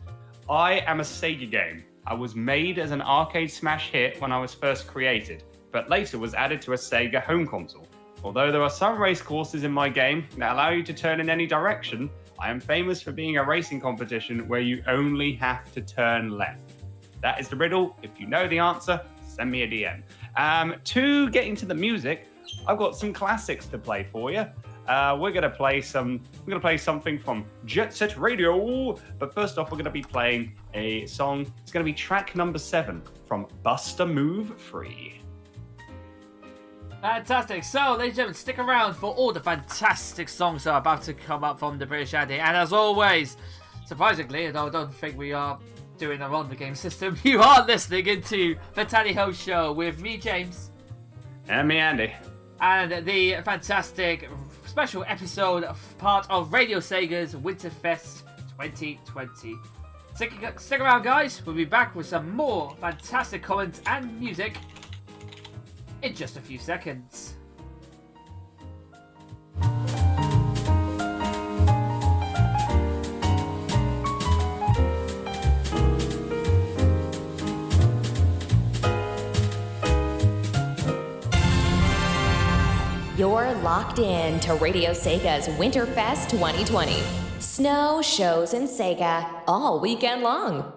I am a Sega game. I was made as an arcade smash hit when I was first created, but later was added to a Sega home console. Although there are some race courses in my game that allow you to turn in any direction, I am famous for being a racing competition where you only have to turn left. That is the riddle. If you know the answer, send me a DM. To get into the music, I've got some classics to play for you. we're gonna play something from Jet Set Radio. But first off, we're gonna be playing a song. It's gonna be track number 7 from Buster Move Free. Fantastic. So, ladies and gentlemen, stick around for all the fantastic songs that are about to come up from the British Andy. And as always, surprisingly, and I don't think we are doing a on the game system, you are listening into the Tally Ho Show with me, James. And me, Andy. And the fantastic special episode part of Radio Sega's WinterFest 2020. Stick around, guys. We'll be back with some more fantastic comments and music in just a few seconds. You're locked in to Radio Sega's WinterFest 2020. Snow, shows, and Sega all weekend long.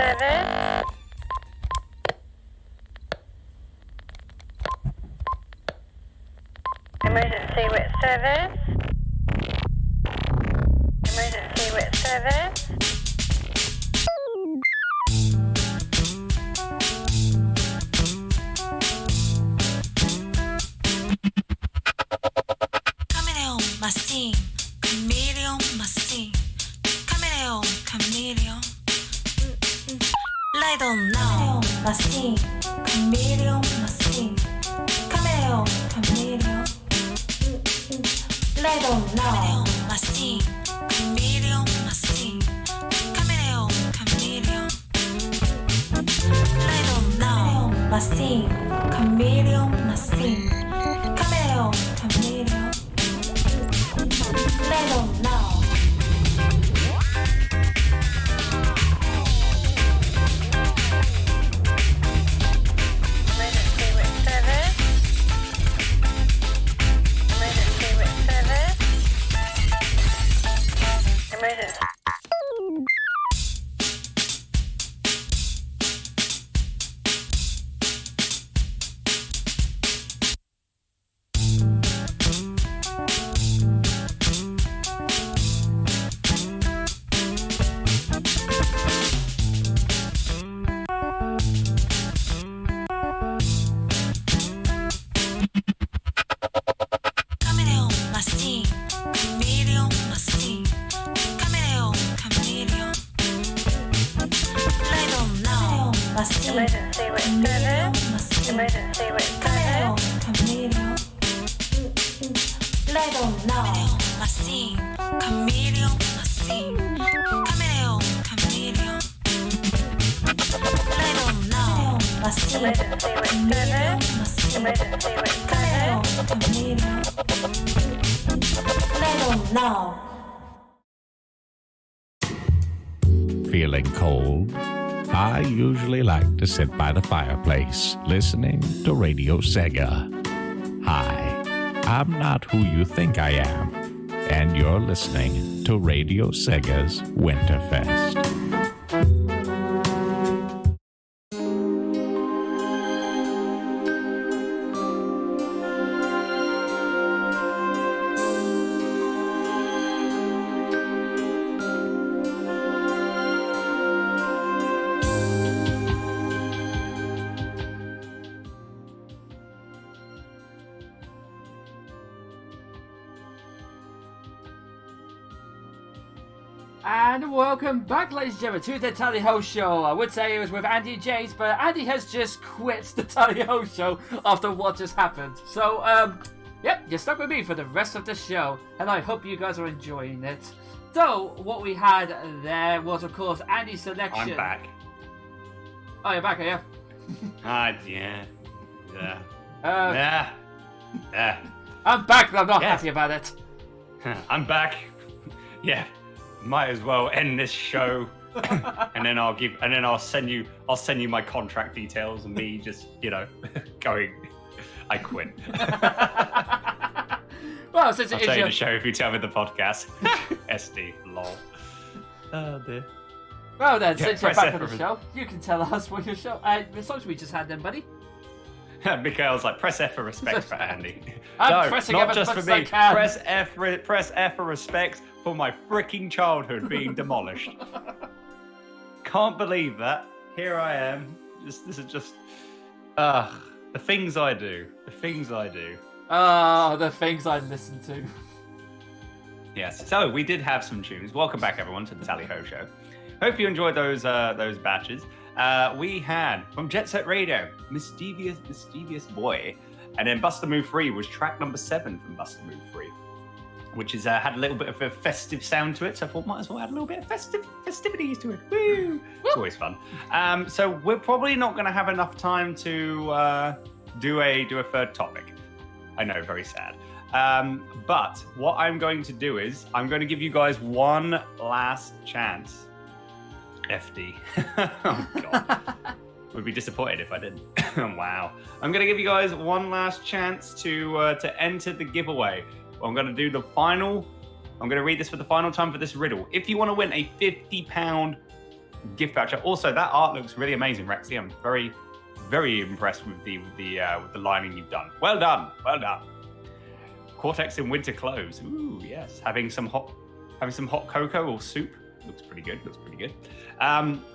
service. Emergency wit service. Emergency wit service. Chameleon machine, chameleon machine, chameleon, chameleon. I don't know. Machine, chameleon machine, chameleon, chameleon. I don't know. Machine, chameleon machine, chameleon, chameleon. I don't know. Machine, chameleon machine, chameleon, chameleon. I don't know. Emergency wit service. Emergency wit service. Emergency. Chameleon machine, chameleon machine, chameleon, chameleon. I don't know. Machine, Emergency wit chameleon service. machine, Emergency wit chameleon, service. chameleon. I don't know. Machine, chameleon machine, chameleon, chameleon. I don't know. Machine, Emergency wit service. machine. Emergency wit Chameleon, service. chameleon. I don't know. Feeling cold? I usually like to sit by the fireplace listening to Radio Sega. Hi, I'm not who you think I am, and you're listening to Radio Sega's WinterFest. And welcome back, ladies and gentlemen, to the Tally Ho Show. I would say it was with Andy and James, but Andy has just quit the Tally Ho Show after what just happened. So, yep, you're stuck with me for the rest of the show, and I hope you guys are enjoying it. So, what we had there was, of course, Andy's selection. I'm back. Oh, you're back, are you? Yeah. Yeah. I'm back, but I'm not Yeah. happy about it. I'm back. Yeah. Might as well end this show. and then I'll send you my contract details and me just, going I quit. Well, since I'll it tell is you your... the show if you tell me the podcast. SD, lol. Oh dear. Well then, Yeah, since you're press back F on the for- show, you can tell us what your show... the songs we just had then, buddy. Mikhail's like, press F for respect for Andy. I'm no, pressing not F as just much for as I me. can. Press F for respect for my freaking childhood being demolished. Can't believe that. Here I am. This is just... the things I do. The things I do. Oh, the things I listen to. Yes. So we did have some tunes. Welcome back, everyone, to the Tally Ho Show. Hope you enjoyed those batches. We had from Jet Set Radio, Mischievous Boy, and then Bust a Move 3 was track number 7 from Bust a Move 3, which is had a little bit of a festive sound to it. So I thought might as well add a little bit of festivities to it. Woo! It's always fun. So we're probably not going to have enough time to do a third topic. I know, very sad. But what I'm going to do is I'm going to give you guys one last chance. FD. Oh, God. Would be disappointed if I didn't. Wow. I'm going to give you guys one last chance to enter the giveaway. I'm going to do the final... I'm going to read this for the final time for this riddle. If you want to win a £50 gift voucher. Also, that art looks really amazing, Rexy. I'm very, very impressed with the lining you've done. Well done, well done. Cortex in winter clothes. Ooh, yes. Having some hot cocoa or soup. Looks pretty good.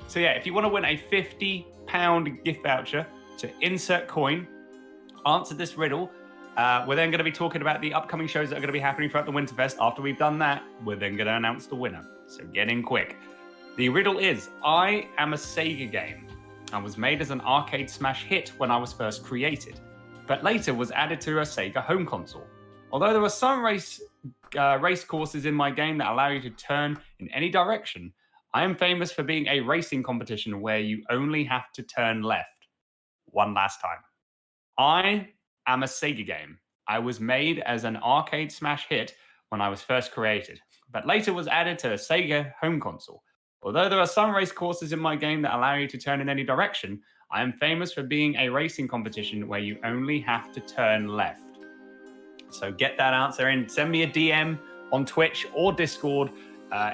So yeah, if you want to win a £50 gift voucher to insert coin, answer this riddle. We're then going to be talking about the upcoming shows that are going to be happening throughout the Winterfest. After we've done that, we're then going to announce the winner. So get in quick. The riddle is, I am a SEGA game and was made as an arcade smash hit when I was first created, but later was added to a SEGA home console. Although there are some race courses in my game that allow you to turn in any direction, I am famous for being a racing competition where you only have to turn left. One last time. I am a SEGA game. I was made as an arcade smash hit when I was first created, but later was added to a SEGA home console. Although there are some race courses in my game that allow you to turn in any direction, I am famous for being a racing competition where you only have to turn left. So get that answer in. Send me a DM on Twitch or Discord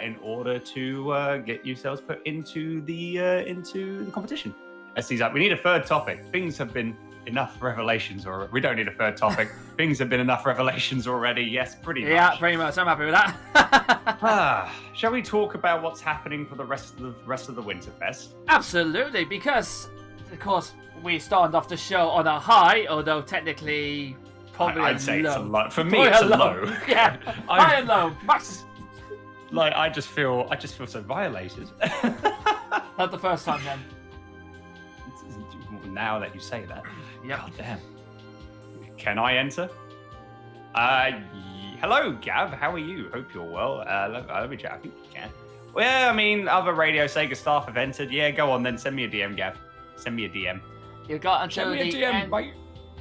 in order to get yourselves put into the competition. SC's up. We need a third topic. Things have been enough revelations, or we don't need a third topic. Things have been enough revelations already. Yes, pretty much. Yeah, pretty much. I'm happy with that. Shall we talk about what's happening for the rest of the Winterfest? Absolutely, because of course we started off the show on a high, although technically probably I'd say low. it's a low. For me, Probably it's a low. Yeah, high and low. Max. Like I just feel so violated. Not the first time then. Now that you say that. Yep. God damn. Can I enter? Hello, Gav. How are you? Hope you're well. Let me check. I think you can. Well, I mean, other Radio Sega staff have entered. Yeah, go on then. Send me a DM, Gav. Send me a DM. You got until Send me a the DM, end. mate.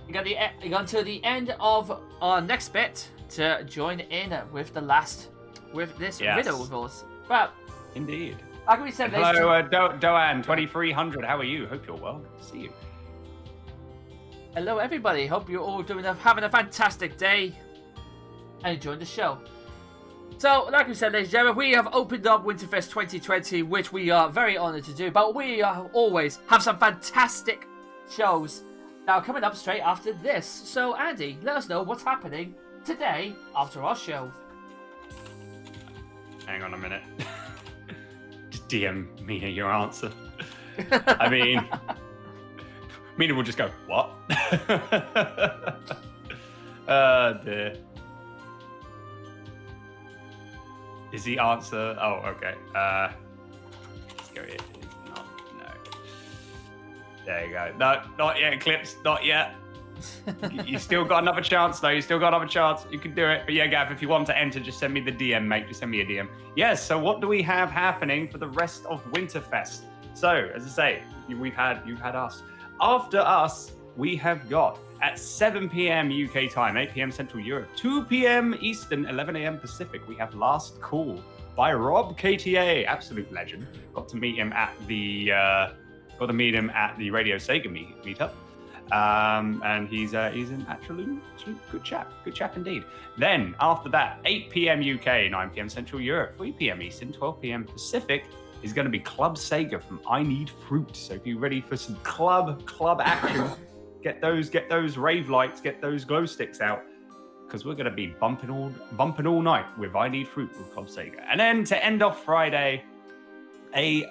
You got until the end of our next bit to join in with this riddle with us. But Indeed. like we said, Hello, Doan 2300. How are you? Hope you're well. Good to see you. hello everybody. Hope you're all having a fantastic day and enjoying the show. So, like we said, ladies and gentlemen, we have opened up Winterfest 2020, which we are very honoured to do. But we always have some fantastic shows now coming up straight after this. So, Andy, let us know what's happening today after our show. Hang on a minute. Just DM Mina your answer. I mean, Mina will just go, what? Dear. Is the answer? Oh, okay. Let's go here. No. There you go. No, not yet, Clips. Not yet. You still got another chance, though. You still got another chance. You can do it. But yeah, Gav, if you want to enter, just send me the DM, mate. Just send me a DM. Yes, so what do we have happening for the rest of Winterfest? So, as I say, you've had us. After us, we have got at 7 p.m. UK time, 8 p.m. Central Europe, 2 p.m. Eastern, 11 a.m. Pacific. We have Last Call by Rob KTA, absolute legend. Got to meet him at the Radio Sega meetup. And he's an actually good chap indeed. Then after that, 8 p.m. UK, 9 p.m. Central Europe, 3 p.m. Eastern, 12 p.m. Pacific is going to be Club Sega from I Need Fruit. So if you're ready for some club action, get those rave lights, get those glow sticks out, because we're going to be bumping all night with I Need Fruit with Club Sega. And then to end off Friday, a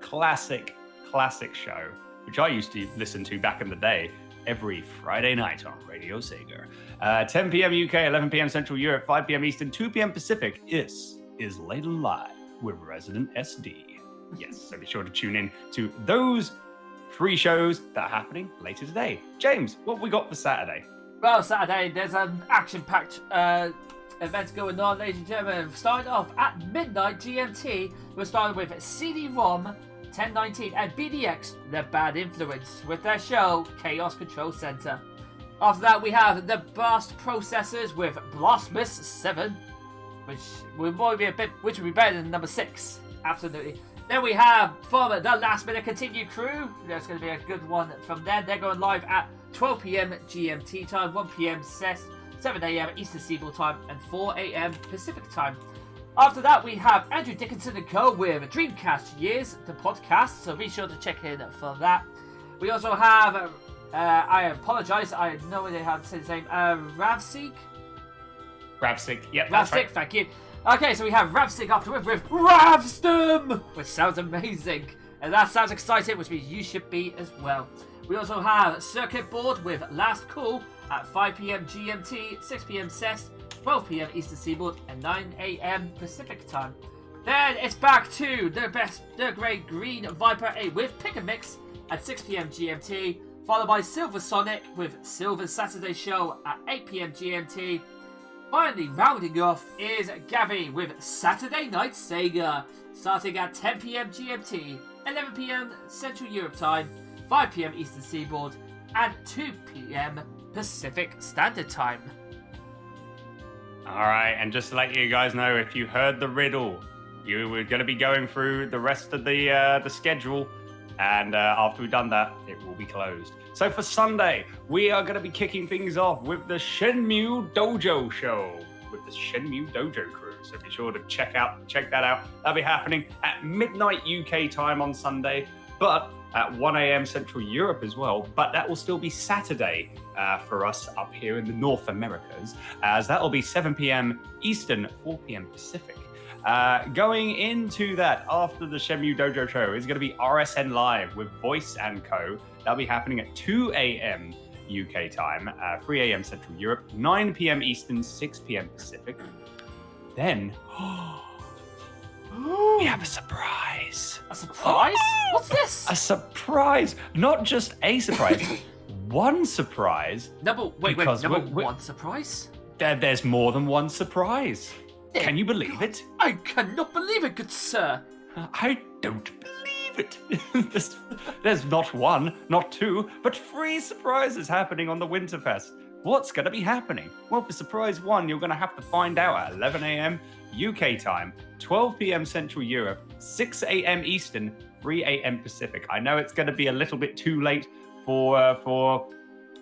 classic show, which I used to listen to back in the day every Friday night on Radio Sega. 10 p.m. UK, 11 p.m. Central Europe, 5 p.m. Eastern, 2 p.m. Pacific. This is Late Live with Resident SD. Yes, so be sure to tune in to those 3 shows that are happening later today. James, what have we got for Saturday? Well, Saturday, there's an action-packed event going on, ladies and gentlemen. Starting off at midnight GMT, we're starting with CD-ROM 1019 and BDX, The Bad Influence, with their show Chaos Control Center. After that, we have the Blast Processors with Blastmas 7, which will be better than number 6, absolutely. Then we have from the Last Minute Continue crew. There's going to be a good one from them. They're going live at 12 p.m. GMT time, 1 p.m. 7 a.m. Eastern Seaboard time, and 4 a.m. Pacific time. After that, we have Andrew Dickinson and Co. with Dreamcast Years, the podcast, so be sure to check in for that. We also have, I apologise, I have no idea how to say his name, Ravsig? Ravsig, yep, that's Ravsig, right. thank you. Okay, so we have Ravsig afterwards with Ravstum, which sounds amazing. And that sounds exciting, which means you should be as well. We also have Circuit Board with Last Call at 5 p.m. GMT, 6 p.m. CES, 12 p.m. Eastern Seaboard, and 9 a.m. Pacific time. Then it's back to the Great Green Viper 8 with Pick and Mix at 6 p.m. GMT, followed by Silver Sonic with Silver Saturday Show at 8 p.m. GMT. Finally, rounding off is Gavi with Saturday Night Sega, starting at 10 p.m. GMT, 11 p.m. Central Europe time, 5 p.m. Eastern Seaboard, and 2 p.m. Pacific Standard Time. All right, and just to let you guys know, if you heard the riddle, you were going to be going through the rest of the schedule, and after we've done that, it will be closed. So for Sunday, we are going to be kicking things off with the Shenmue Dojo show with the Shenmue Dojo crew. So be sure to check that out. That'll be happening at midnight UK time on Sunday, but at 1 a.m. Central Europe as well. But that will still be Saturday for us up here in the North Americas, as that will be 7 p.m. Eastern, 4 p.m. Pacific. Going into that, after the Shenmue Dojo show, is going to be RSN Live with Voice and Co. That'll be happening at 2 a.m. UK time, 3 a.m. Central Europe, 9 p.m. Eastern, 6 p.m. Pacific. Then, we have a surprise. A surprise? What's this? A surprise! Not just a surprise, one surprise. One surprise? There's more than one surprise. Can you believe it? I cannot believe it, good sir. I don't believe it. There's not one, not two, but 3 surprises happening on the WinterFest. What's going to be happening? Well, for surprise 1, you're going to have to find out at 11 a.m. UK time, 12 p.m. Central Europe, 6 a.m. Eastern, 3 a.m. Pacific. I know it's going to be a little bit too late for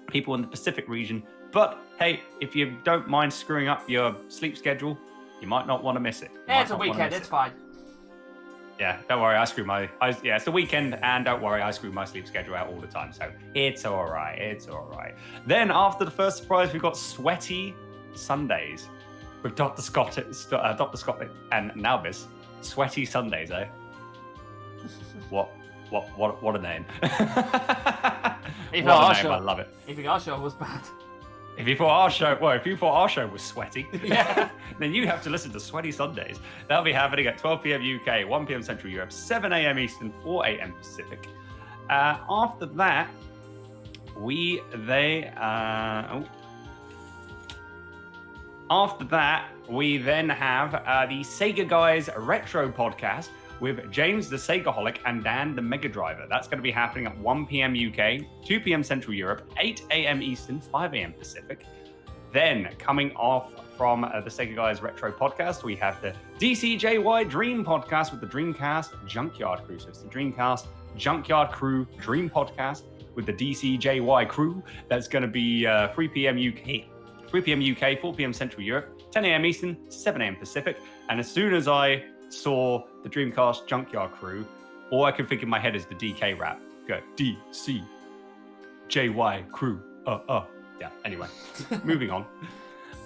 people in the Pacific region, but hey, if you don't mind screwing up your sleep schedule, you might not want to miss it. It's a weekend, it's fine. Yeah, don't worry, it's the weekend, and don't worry, I screw my sleep schedule out all the time, so it's all right. Then, after the first surprise, we've got Sweaty Sundays with Dr. Scott and Nalbis. Sweaty Sundays, eh? What a name. Even What our a name, show, I love it. Even our show was bad. If you thought our show was sweaty, Yeah. then you have to listen to Sweaty Sundays. That'll be happening at 12 p.m. UK, 1 p.m. Central Europe, 7 a.m. Eastern, 4 a.m. Pacific. After that, we then have the Sega Guys Retro Podcast with James the Segaholic and Dan the Mega Driver. That's going to be happening at 1 p.m. UK, 2 p.m. Central Europe, 8 a.m. Eastern, 5 a.m. Pacific. Then, coming off from the Sega Guys Retro Podcast, we have the DCJY Dream Podcast with the Dreamcast Junkyard Crew. So it's the Dreamcast Junkyard Crew Dream Podcast with the DCJY crew. That's going to be 3 p.m. UK, 4 p.m. Central Europe, 10 a.m. Eastern, 7 a.m. Pacific. And as soon as I saw the Dreamcast Junkyard Crew, all I could think in my head is the DK rap. Go DCJY Crew. Yeah, anyway, moving on.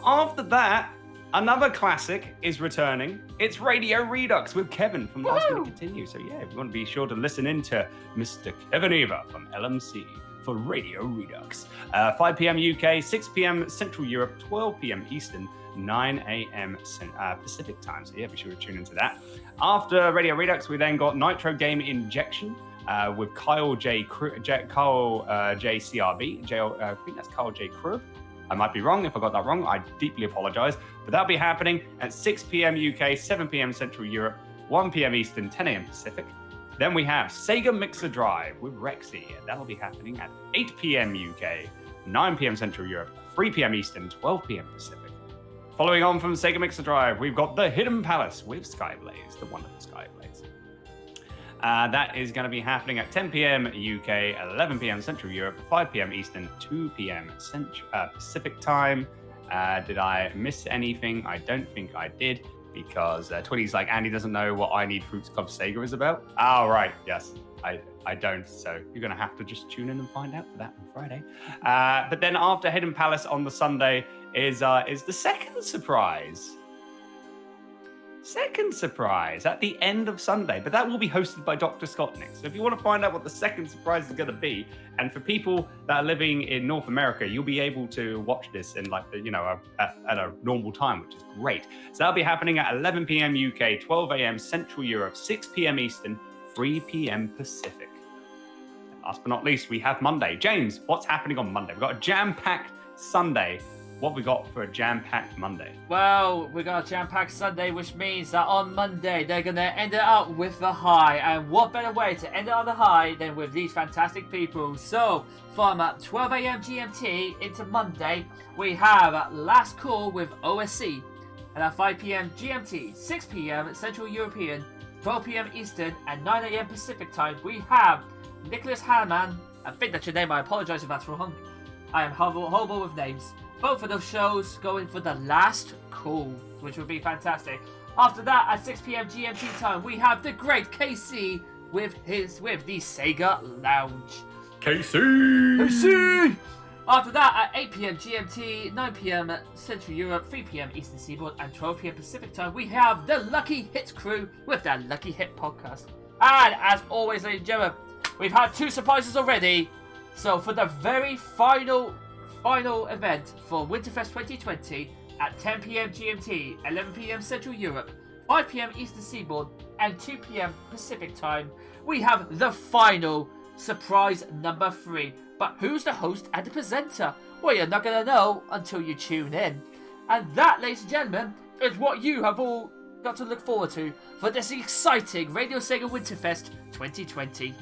After that, another classic is returning. It's Radio Redux with Kevin from Last Minute Continue. So yeah, we want to be sure to listen in to Mr. Kevin Eva from LMC for Radio Redux. 5 p.m. UK, 6 p.m. Central Europe, 12 p.m. Eastern, 9 a.m. Pacific time. So yeah, be sure to tune into that. After Radio Redux, we then got Nitro Game Injection with Kyle J. CRB. I think that's Kyle J. Krub. I might be wrong. If I got that wrong, I deeply apologize. But that'll be happening at 6 p.m. UK, 7 p.m. Central Europe, 1 p.m. Eastern, 10 a.m. Pacific. Then we have Sega Mixer Drive with Rexy. That'll be happening at 8 p.m. UK, 9 p.m. Central Europe, 3 p.m. Eastern, 12 p.m. Pacific. Following on from Sega Mixer Drive, we've got The Hidden Palace with Skyblaze, the wonderful Skyblaze. That is going to be happening at 10 p.m. UK, 11 p.m. Central Europe, 5 p.m. Eastern, 2 p.m. Pacific time. Did I miss anything? I don't think I did. because Twitty's like, Andy doesn't know what I Need Fruits Club Sega is about. Oh, right. Yes, I don't. So you're going to have to just tune in and find out for that on Friday. But then after Hidden Palace on the Sunday is the second surprise. Second surprise at the end of Sunday, but that will be hosted by Dr. Scottnik. So if you want to find out what the second surprise is going to be, and for people that are living in North America, you'll be able to watch this in like at a normal time, which is great. So that'll be happening at 11 p.m. UK, 12 a.m. Central Europe, 6 p.m. Eastern, 3 p.m. Pacific. And last but not least, we have Monday. James, what's happening on Monday? We've got a jam-packed Sunday. What we got for a jam-packed Monday? Well, we got a jam-packed Sunday, which means that on Monday they're gonna end it up with the high, and what better way to end it on the high than with these fantastic people? So, from 12 a.m. GMT into Monday, we have Last Call with OSC, and at 5 p.m. GMT, 6 p.m. Central European, 12 p.m. Eastern, and 9 a.m. Pacific time, we have Nicholas Hanneman. I think that's your name. I apologize if that's wrong. I am horrible with names. Both of those shows going for the last call, which would be fantastic. After that, at 6 p.m. GMT time, we have the great KC with the Sega Lounge. KC! After that, at 8 p.m. GMT, 9 p.m. Central Europe, 3 p.m. Eastern Seaboard, and 12 p.m. Pacific time, we have the Lucky Hits crew with their Lucky Hit podcast. And as always, ladies and gentlemen, we've had 2 surprises already. So for the very final event for Winterfest 2020 at 10 p.m. GMT, 11 p.m. Central Europe, 5 p.m. Eastern Seaboard, and 2 p.m. Pacific time, we have the final surprise number 3. But who's the host and the presenter? Well, you're not going to know until you tune in. And that, ladies and gentlemen, is what you have all got to look forward to for this exciting Radio Sega Winterfest 2020.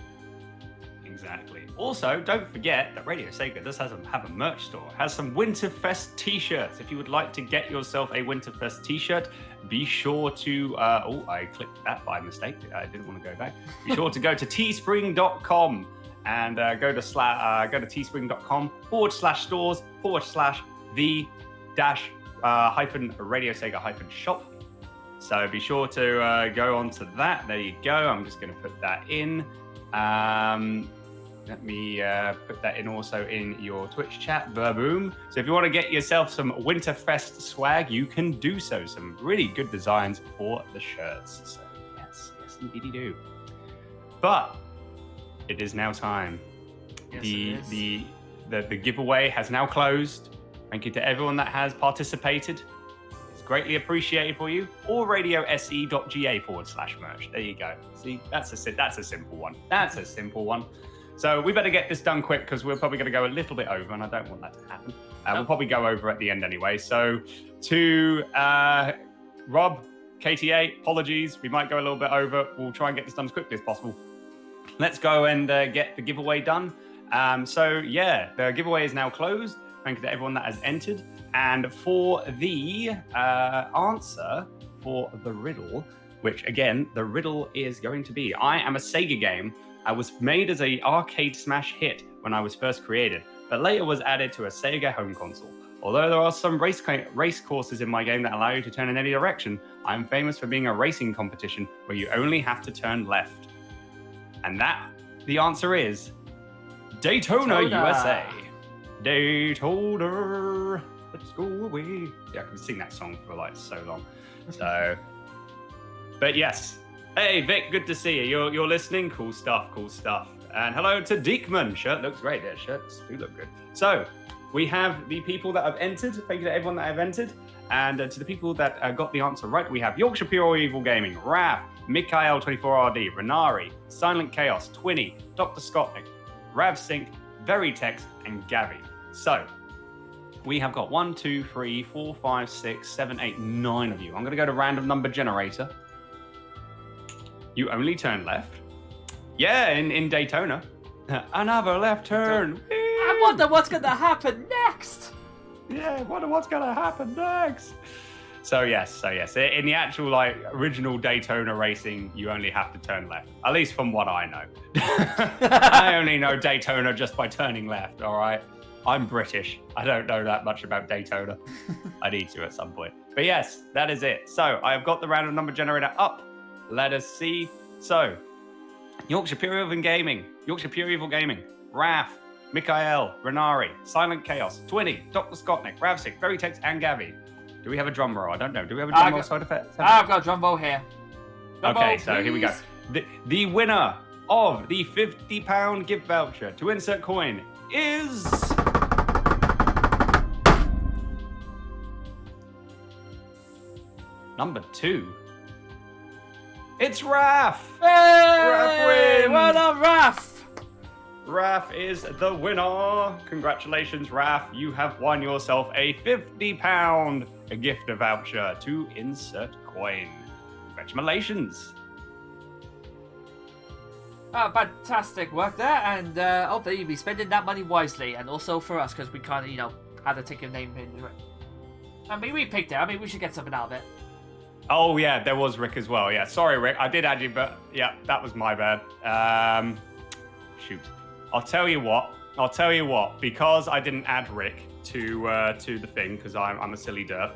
Exactly. Also, don't forget that Radio Sega does have a merch store. It has some Winterfest t-shirts. If you would like to get yourself a Winterfest t-shirt, be sure to... I clicked that by mistake. I didn't want to go back. Be sure to go to teespring.com and go to teespring.com/stores/the-Radio Sega-shop. So be sure to go on to that. There you go. I'm just going to put that in. Let me put that in also in your Twitch chat, boom. So if you want to get yourself some Winterfest swag, you can do so. Some really good designs for the shirts. So yes, indeed do. But it is now time. Yes, the giveaway has now closed. Thank you to everyone that has participated. It's greatly appreciated for you. Or radiose.ga/merch. There you go. See, that's a simple one. That's a simple one. So we better get this done quick because we're probably going to go a little bit over, and I don't want that to happen. We'll probably go over at the end anyway. So to Rob, KTA, apologies. We might go a little bit over. We'll try and get this done as quickly as possible. Let's go and get the giveaway done. The giveaway is now closed. Thank you to everyone that has entered. And for the answer for the riddle, which again, the riddle is going to be, I am a Sega game. I was made as an arcade smash hit when I was first created, but later was added to a Sega home console. Although there are some race courses in my game that allow you to turn in any direction, I'm famous for being a racing competition where you only have to turn left. And the answer is Daytona, USA. Daytona, let's go away. Yeah, I can sing that song for like so long. So, but yes. Hey Vic, good to see you. You're listening. Cool stuff. And hello to Deekman. Shirt looks great. Their shirts do look good. So we have the people that have entered. Thank you to everyone that have entered. And to the people that got the answer right, we have Yorkshire Pure Evil Gaming, Raph, Mikhail24RD, Renari, Silent Chaos, Twinny, Dr. Scottnik, RavSync, Veritex, and Gabby. So we have got 1, 2, 3, 4, 5, 6, 7, 8, 9 of you. I'm going to go to random number generator. You only turn left. Yeah, in Daytona. Another left turn. I wonder what's going to happen next. Yeah, I wonder what's going to happen next. So yes. In the actual original Daytona racing, you only have to turn left. At least from what I know. I only know Daytona just by turning left, all right? I'm British. I don't know that much about Daytona. I need to at some point. But yes, that is it. So I have got the random number generator up. Let us see. So Yorkshire Pure Evil Gaming, Raf, Mikael, Renari, Silent Chaos, Twinny, Dr. Scottnick, Ravsic, Veritex, and Gavi. Do we have a drum roll? I don't know. Do we have a drum roll side effect? I've got a drum roll here. Drum Okay, roll, so here we go. please. The winner of the £50 gift voucher to insert coin is... number 2. It's Raf! Hey! Raf wins! Well done, Raf! Raf is the winner. Congratulations, Raf. You have won yourself a £50 gift voucher to insert coin. Congratulations. Fantastic work there, and hopefully you'll be spending that money wisely, and also for us, because we kind of, had to take your name into it. I mean, we picked it. I mean, we should get something out of it. Oh, yeah, there was Rick as well. Yeah, sorry, Rick. I did add you, but yeah, that was my bad. Shoot. I'll tell you what. Because I didn't add Rick to the thing, because I'm a silly derp.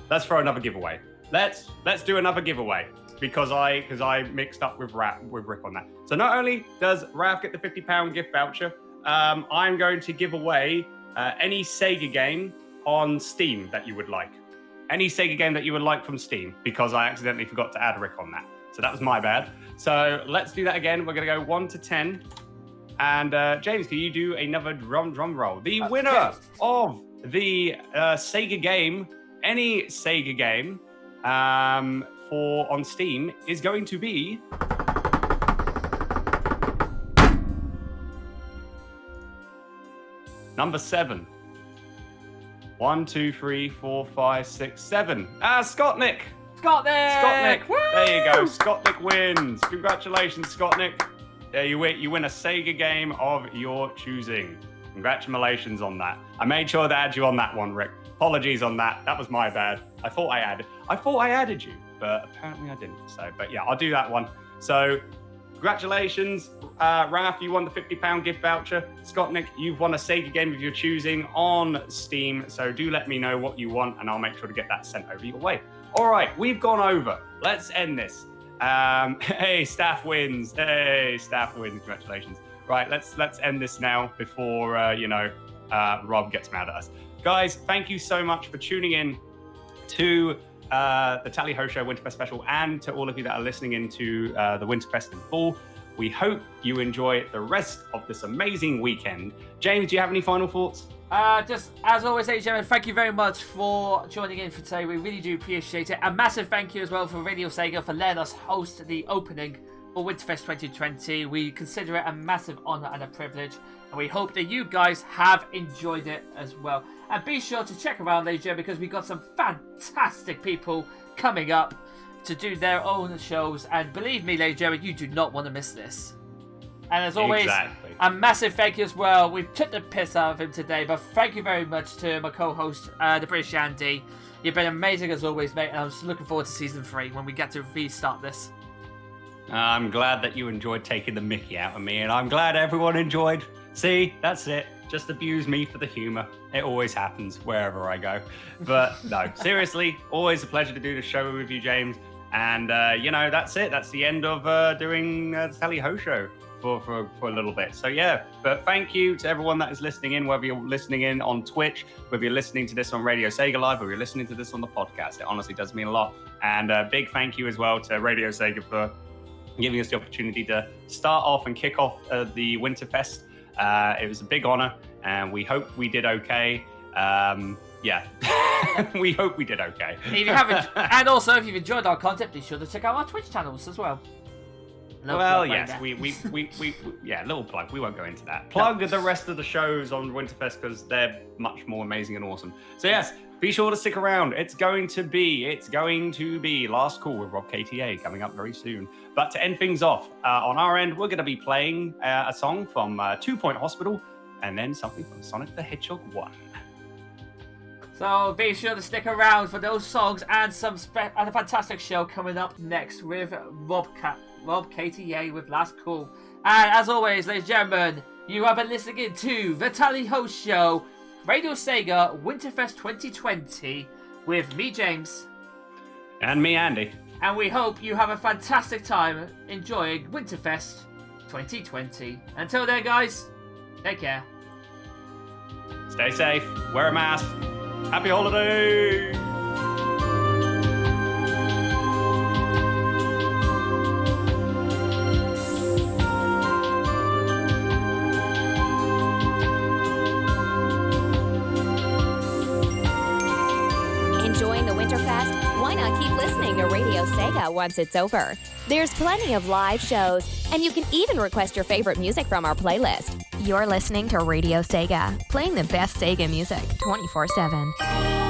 Let's throw another giveaway. Let's do another giveaway because I mixed up with Rick on that. So not only does Raf get the £50 gift voucher, I'm going to give away any Sega game on Steam that you would like. Any Sega game that you would like from Steam, because I accidentally forgot to add Rick on that. So that was my bad. So let's do that again. We're going to go 1 to 10. And James, can you do another drum roll? The winner of the Sega game, any Sega game for on Steam, is going to be... number 7. 1, 2, 3, 4, 5, 6, 7. Scottnick! Scottnick! Woo! There you go. Scottnick wins. Congratulations, Scottnick. There you win a Sega game of your choosing. Congratulations on that. I made sure to add you on that one, Rick. Apologies on that. That was my bad. I thought I added you, but apparently I didn't. So, but yeah, I'll do that one. So, congratulations, Raf. You won the £50 gift voucher. Scottnick, you've won a Sega game of your choosing on Steam. So do let me know what you want, and I'll make sure to get that sent over your way. All right, we've gone over. Let's end this. Hey, staff wins. Congratulations. Right, let's end this now before Rob gets mad at us. Guys, thank you so much for tuning in to the Tally Ho Show Winterfest special, and to all of you that are listening into the Winterfest in full. We hope you enjoy the rest of this amazing weekend. James, do you have any final thoughts? Just as always, ladies and gentlemen, thank you very much for joining in for today. We really do appreciate it. A massive thank you as well for Radio Sega for letting us host the opening for Winterfest 2020. We consider it a massive honour and a privilege, and we hope that you guys have enjoyed it as well. And be sure to check around, ladies and gentlemen, because we've got some fantastic people coming up to do their own shows. And believe me, ladies and gentlemen, you do not want to miss this. And as always, a massive thank you as well. We took the piss out of him today, but thank you very much to my co-host, the British Andy. You've been amazing as always, mate, and I'm just looking forward to season 3 when we get to restart this. I'm glad that you enjoyed taking the mickey out of me, and I'm glad everyone enjoyed. See, that's it. Just abuse me for the humour. It always happens wherever I go. But no, seriously, always a pleasure to do the show with you, James. And, that's it. That's the end of doing the Tally Ho Show for a little bit. So, yeah, but thank you to everyone that is listening in, whether you're listening in on Twitch, whether you're listening to this on Radio Sega Live, or you're listening to this on the podcast. It honestly does mean a lot. And a big thank you as well to Radio Sega for giving us the opportunity to start off and kick off the Winterfest. It was a big honor, and we hope we did okay. We hope we did okay. If you haven't, and also if you've enjoyed our content, be sure to check out our Twitch channels as well. Well, yes, we little plug. We won't go into that. Plug the rest of the shows on Winterfest because they're much more amazing and awesome. So yes, be sure to stick around. It's going to be Last Call with Rob KTA coming up very soon. But to end things off, on our end, we're going to be playing a song from 2 Point Hospital, and then something from Sonic the Hedgehog 1. So be sure to stick around for those songs and and a fantastic show coming up next with Rob KTA with Last Call. And as always, ladies and gentlemen, you have been listening to the Tally Ho Show Radio Sega WinterFest 2020 with me, James. And me, Andy. And we hope you have a fantastic time enjoying WinterFest 2020. Until then, guys, take care. Stay safe, wear a mask. Happy holidays! Enjoying the WinterFest? Why not keep listening to Radio Sega once it's over? There's plenty of live shows, and you can even request your favorite music from our playlist. You're listening to Radio Sega, playing the best Sega music 24/7.